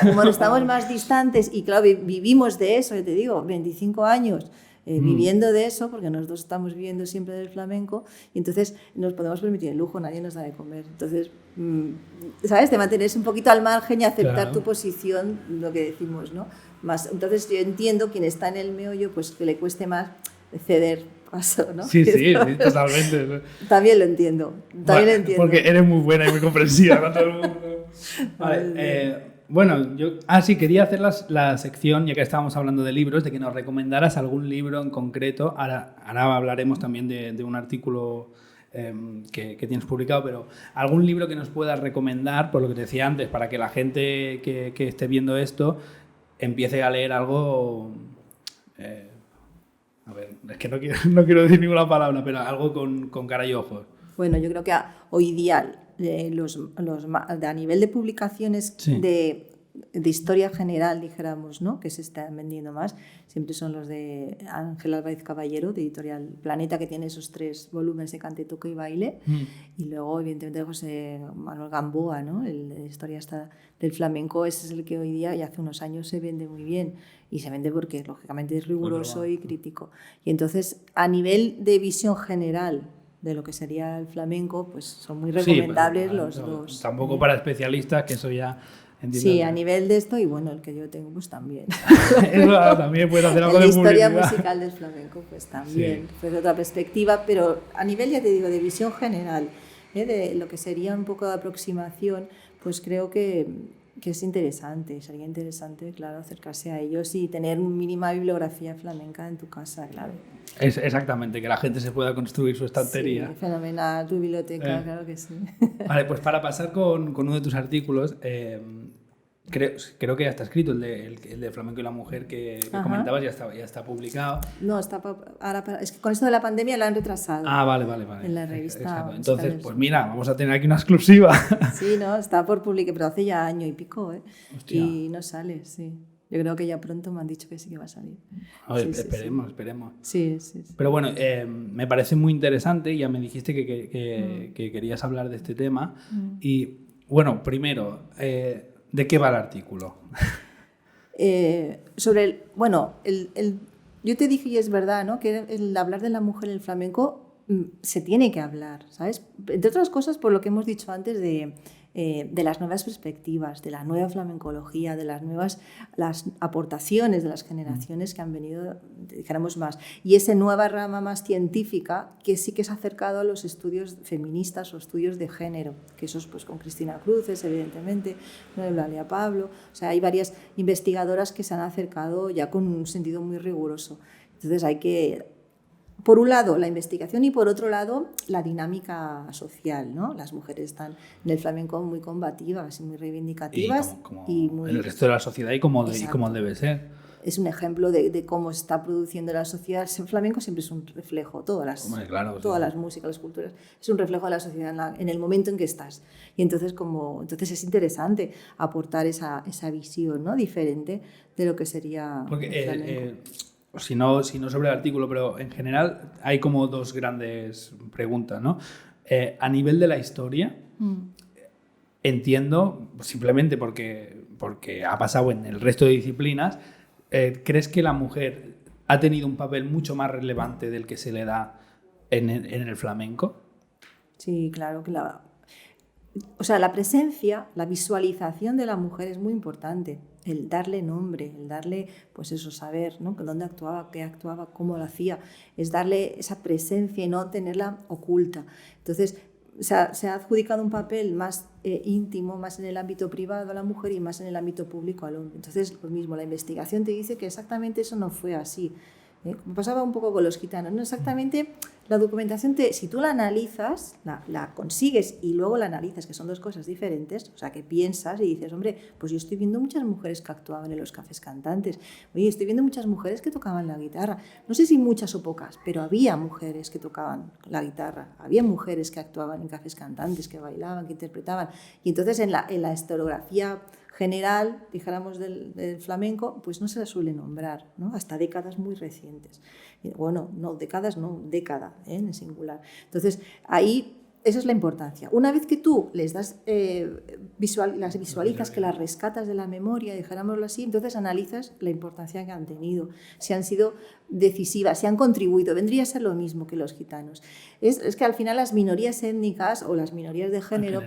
Como estamos más distantes y claro, vivimos de eso, te digo, 25 años viviendo de eso, porque nosotros estamos viviendo siempre del flamenco, y entonces nos podemos permitir el lujo, nadie nos da de comer. Entonces, ¿sabes? De mantenerse un poquito al margen y aceptar tu posición, lo que decimos, ¿no? Más, entonces yo entiendo quien está en el meollo, pues que le cueste más ceder paso, ¿no? Sí, totalmente. También lo entiendo, lo entiendo. Porque eres muy buena y muy comprensiva con todo el mundo. Vale, bueno, sí, quería hacer la sección, ya que estábamos hablando de libros, de que nos recomendaras algún libro en concreto. Ahora hablaremos también de un artículo que tienes publicado, pero algún libro que nos puedas recomendar, por lo que te decía antes, para que la gente que esté viendo esto empiece a leer algo... a ver, es que no quiero decir ninguna palabra, pero algo con cara y ojos. Bueno, yo creo que hoy día a nivel de publicaciones de historia general, dijéramos, ¿no?, que se están vendiendo más, siempre son los de Ángel Álvarez Caballero, de Editorial Planeta, que tiene esos 3 volúmenes de cante, toque y baile, y luego, evidentemente, José Manuel Gamboa, ¿no?, la historia del flamenco. Ese es el que hoy día y hace unos años se vende muy bien, y se vende porque, lógicamente, es riguroso y crítico. Y entonces, a nivel de visión general de lo que sería el flamenco, pues son muy recomendables los dos. Tampoco para especialistas, que eso ya... Entiendo. Sí, a nivel de esto, y bueno, el que yo tengo, pues también. Eso también puedes hacer algo de publicidad. La historia musical del flamenco, pues también, pues otra perspectiva, pero a nivel, ya te digo, de visión general, de lo que sería un poco de aproximación, pues creo que es interesante, sería interesante, claro, acercarse a ellos y tener mínima bibliografía flamenca en tu casa, claro. Exactamente, que la gente se pueda construir su estantería. Sí, fenomenal, tu biblioteca, claro que sí. Vale, pues para pasar con uno de tus artículos, creo que ya está escrito, el de Flamenco y la Mujer que comentabas, ya está publicado. No, es que con esto de la pandemia lo han retrasado. Vale. En la revista. Exacto. Entonces, pues mira, vamos a tener aquí una exclusiva. Sí, no, está por publicar, pero hace ya año y pico, ¿eh? Hostia. Y no sale, sí. Yo creo que ya pronto me han dicho que sí que va a salir. A ver, esperemos. Sí. Pero bueno, me parece muy interesante. Ya me dijiste que querías hablar de este tema. Y bueno, primero, ¿de qué va el artículo? Yo te dije, y es verdad, ¿no?, que el hablar de la mujer en el flamenco se tiene que hablar, ¿sabes? Entre otras cosas, por lo que hemos dicho antes de las nuevas perspectivas, de la nueva flamencología, de las aportaciones de las generaciones que han venido, dijéramos, más. Y esa nueva rama más científica que sí que se ha acercado a los estudios feministas o estudios de género, que esos pues con Cristina Cruces, evidentemente, ¿no?, Eulalia Pablo. O sea, hay varias investigadoras que se han acercado ya con un sentido muy riguroso. Entonces hay que... Por un lado, la investigación y por otro lado, la dinámica social, ¿no? Las mujeres están en el flamenco muy combativas y muy reivindicativas. Y como en el resto de la sociedad y como debe ser. Es un ejemplo de cómo se está produciendo la sociedad. El flamenco siempre es un reflejo, todas las músicas, las culturas, es un reflejo de la sociedad en el momento en que estás. Y entonces es interesante aportar esa visión, ¿no?, diferente de lo que sería el flamenco. Si no sobre el artículo, pero en general hay como 2 grandes preguntas, ¿no? A nivel de la historia, entiendo, simplemente porque ha pasado en el resto de disciplinas, ¿crees que la mujer ha tenido un papel mucho más relevante del que se le da en el flamenco? Sí, claro que la presencia, la visualización de la mujer es muy importante. El darle nombre, el darle, pues eso, saber, ¿no?, dónde actuaba, qué actuaba, cómo lo hacía, es darle esa presencia y no tenerla oculta. Entonces, se ha adjudicado un papel más íntimo, más en el ámbito privado a la mujer y más en el ámbito público al hombre. Entonces, lo mismo, la investigación te dice que exactamente eso no fue así. Como pasaba un poco con los gitanos, ¿no? Exactamente, la documentación, si tú la analizas, la consigues y luego la analizas, que son dos cosas diferentes, o sea, que piensas y dices, hombre, pues yo estoy viendo muchas mujeres que actuaban en los cafés cantantes, oye, estoy viendo muchas mujeres que tocaban la guitarra, no sé si muchas o pocas, pero había mujeres que tocaban la guitarra, había mujeres que actuaban en cafés cantantes, que bailaban, que interpretaban, y entonces en la historiografía general, dijéramos, del flamenco, pues no se la suele nombrar, ¿no? Hasta décadas muy recientes. Bueno, no, décadas no, década, en singular. Entonces, ahí, esa es la importancia. Una vez que tú les das, las visualizas, que las rescatas de la memoria, dijéramoslo así, entonces analizas la importancia que han tenido, si han sido decisivas, si han contribuido. Vendría a ser lo mismo que los gitanos. Es que al final las minorías étnicas o las minorías de género,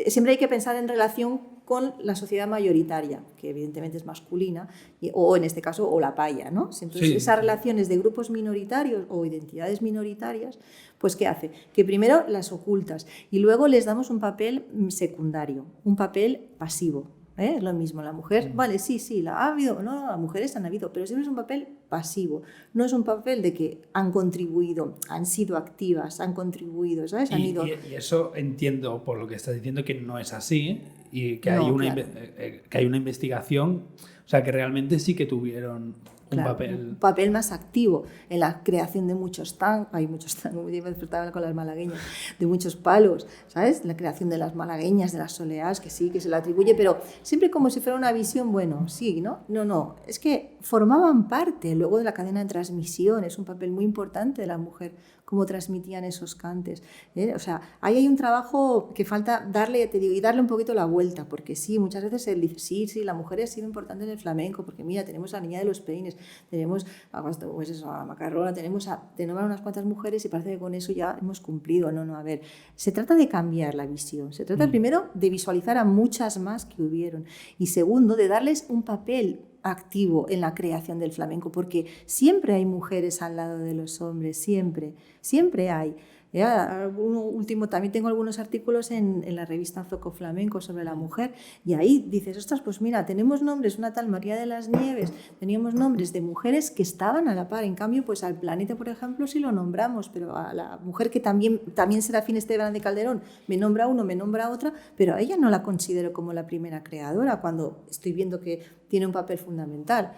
siempre hay que pensar en relación con la sociedad mayoritaria, que evidentemente es masculina, o en este caso, o la paya, ¿no? Entonces, esas relaciones de grupos minoritarios o identidades minoritarias, pues ¿qué hace? Que primero las ocultas y luego les damos un papel secundario, un papel pasivo. Es lo mismo, la mujer, vale, sí, ha habido, no, las mujeres han habido, pero siempre es un papel pasivo, no es un papel de que han contribuido, han sido activas, han contribuido, ¿sabes? Y eso entiendo por lo que estás diciendo que no es así y que, hay una investigación, o sea, que realmente sí que tuvieron un papel más activo en la creación de muchos tangos, hay muchos tangos, me despertaba con las malagueñas, de muchos palos, ¿sabes? La creación de las malagueñas, de las soleás, que sí, que se le atribuye, pero siempre como si fuera una visión, bueno, sí, ¿no? No, es que formaban parte luego de la cadena de transmisión, es un papel muy importante de la mujer, cómo transmitían esos cantes, ¿eh? O sea, ahí hay un trabajo que falta darle, te digo, y darle un poquito la vuelta, porque sí, muchas veces se dice, sí, la mujer ha sido importante en el flamenco, porque mira, tenemos a la niña de los peines, tenemos pues eso, a Macarrona, tenemos unas cuantas mujeres y parece que con eso ya hemos cumplido. No, a ver, se trata de cambiar la visión, se trata primero de visualizar a muchas más que hubieron y segundo, de darles un papel activo en la creación del flamenco, porque siempre hay mujeres al lado de los hombres, siempre hay. Último, también tengo algunos artículos en la revista Zoco Flamenco sobre la mujer y ahí dices, ostras, pues mira, tenemos nombres, una tal María de las Nieves, teníamos nombres de mujeres que estaban a la par, en cambio, pues al Planeta, por ejemplo, sí lo nombramos, pero a la mujer que también Serafín Esteban de Calderón me nombra uno, me nombra otra, pero a ella no la considero como la primera creadora cuando estoy viendo que tiene un papel fundamental.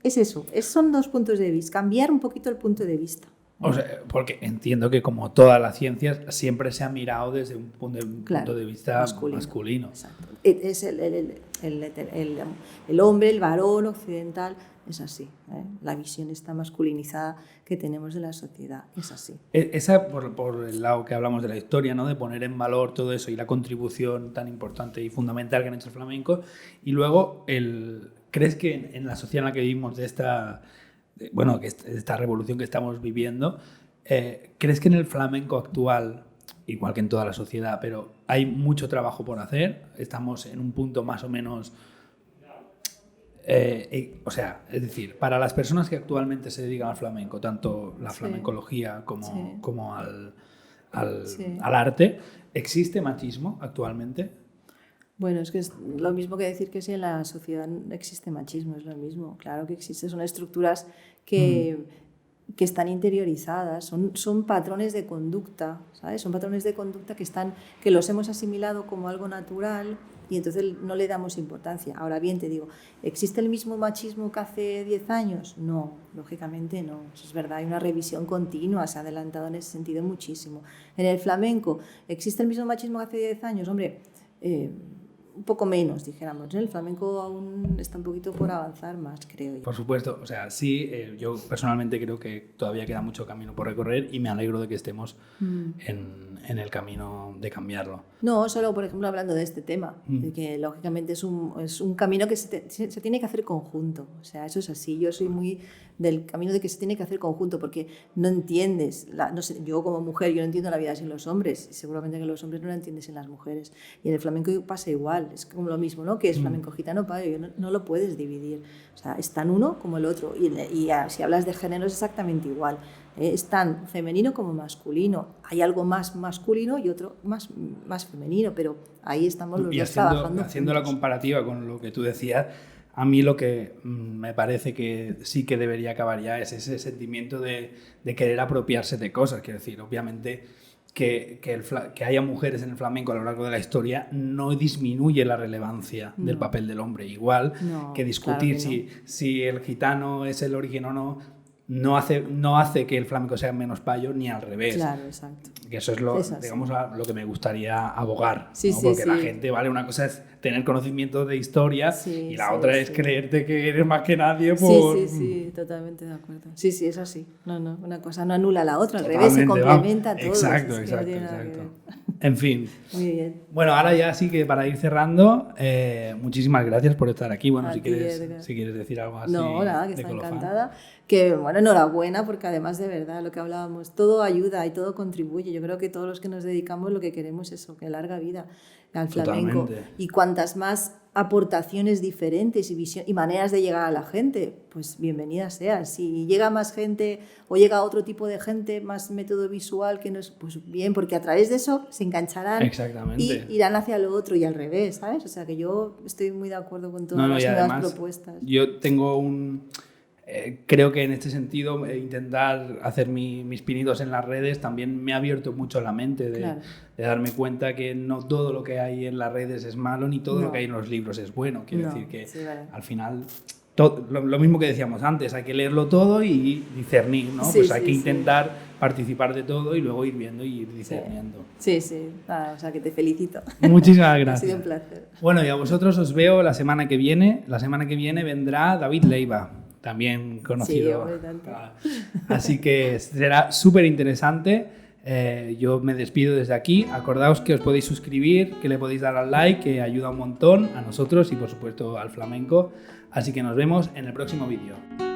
Es eso, son dos puntos de vista, cambiar un poquito el punto de vista. O sea, porque entiendo que como todas las ciencias siempre se ha mirado desde un punto de vista masculino. Exacto. Es el hombre, el varón occidental, es así, ¿eh? La visión está masculinizada que tenemos de la sociedad, es así. Esa por el lado que hablamos de la historia, ¿no? De poner en valor todo eso y la contribución tan importante y fundamental que han hecho el flamenco. Y luego, ¿crees que en la sociedad en la que vivimos de esta revolución que estamos viviendo, ¿crees que en el flamenco actual, igual que en toda la sociedad, pero hay mucho trabajo por hacer? Estamos en un punto más o menos... es decir, para las personas que actualmente se dedican al flamenco, tanto la flamencología como al arte, ¿existe machismo actualmente? Bueno, es que es lo mismo que decir que si en la sociedad existe machismo, es lo mismo. Claro que existe, son estructuras que están interiorizadas, son patrones de conducta, ¿sabes? Son patrones de conducta que los hemos asimilado como algo natural y entonces no le damos importancia. Ahora bien, te digo, ¿existe el mismo machismo que hace 10 años? No, lógicamente no. Eso es verdad, hay una revisión continua, se ha adelantado en ese sentido muchísimo. En el flamenco, ¿existe el mismo machismo que hace 10 años? Hombre, un poco menos, dijéramos. El flamenco aún está un poquito por avanzar más, creo yo. Por supuesto, o sea, sí, yo personalmente creo que todavía queda mucho camino por recorrer y me alegro de que estemos en el camino de cambiarlo. No, solo, por ejemplo, hablando de este tema, de que lógicamente es un camino que se tiene que hacer conjunto. O sea, eso es así. Yo soy muy del camino de que se tiene que hacer conjunto porque no entiendes, no sé, yo como mujer, yo no entiendo la vida sin los hombres y seguramente que los hombres no la entienden sin las mujeres. Y en el flamenco pasa igual, es como lo mismo, ¿no? Que es flamenco gitano, no lo puedes dividir. O sea, es tan uno como el otro. Y si hablas de género es exactamente igual. Es tan femenino como masculino. Hay algo más masculino y otro más femenino, pero ahí estamos los dos trabajando. Haciendo la comparativa con lo que tú decías, a mí lo que me parece que sí que debería acabar ya es ese sentimiento de querer apropiarse de cosas. Quiero decir, obviamente que haya mujeres en el flamenco a lo largo de la historia no disminuye la relevancia del papel del hombre. Igual que discutir claro que si el gitano es el origen o no hace que el flamenco sea menos payo, ni al revés. Claro, exacto. Que eso es digamos, lo que me gustaría abogar. Sí, ¿no? sí, porque sí. la gente, ¿vale? Una cosa es tener conocimiento de historia y la otra es creerte que eres más que nadie por... Sí, totalmente de acuerdo. Sí, es así. No, una cosa no anula la otra, al Totalmente, revés, se complementa todo. Exacto. En fin. Muy bien. Bueno, ahora ya sí que para ir cerrando, muchísimas gracias por estar aquí. Bueno, si quieres decir algo así. No, nada, que está encantada. Que, bueno, enhorabuena, porque además de verdad, lo que hablábamos, todo ayuda y todo contribuye. Yo creo que todos los que nos dedicamos lo que queremos es eso, que larga vida al flamenco. Totalmente. Y cuantas más aportaciones diferentes y maneras de llegar a la gente, pues bienvenida sea. Si llega más gente o llega otro tipo de gente, más método visual, que no es, pues bien, porque a través de eso se engancharán y irán hacia lo otro y al revés, ¿sabes? O sea que yo estoy muy de acuerdo con todas las nuevas propuestas. Yo tengo creo que en este sentido intentar hacer mis pinitos en las redes también me ha abierto mucho la mente de darme cuenta que no todo lo que hay en las redes es malo ni todo lo que hay en los libros es bueno. Quiero decir que al final lo mismo que decíamos antes, hay que leerlo todo y discernir, ¿no? Pues hay que intentar participar de todo y luego ir viendo y ir discerniendo. Sí. O sea que te felicito. Muchísimas gracias. Ha sido un placer. Bueno, y a vosotros os veo la semana que viene. La semana que viene vendrá David Leiva, también conocido. Así que será súper interesante. Yo me despido desde aquí. Acordaos que os podéis suscribir, que le podéis dar al like, que ayuda un montón a nosotros y por supuesto al flamenco. Así que nos vemos en el próximo vídeo.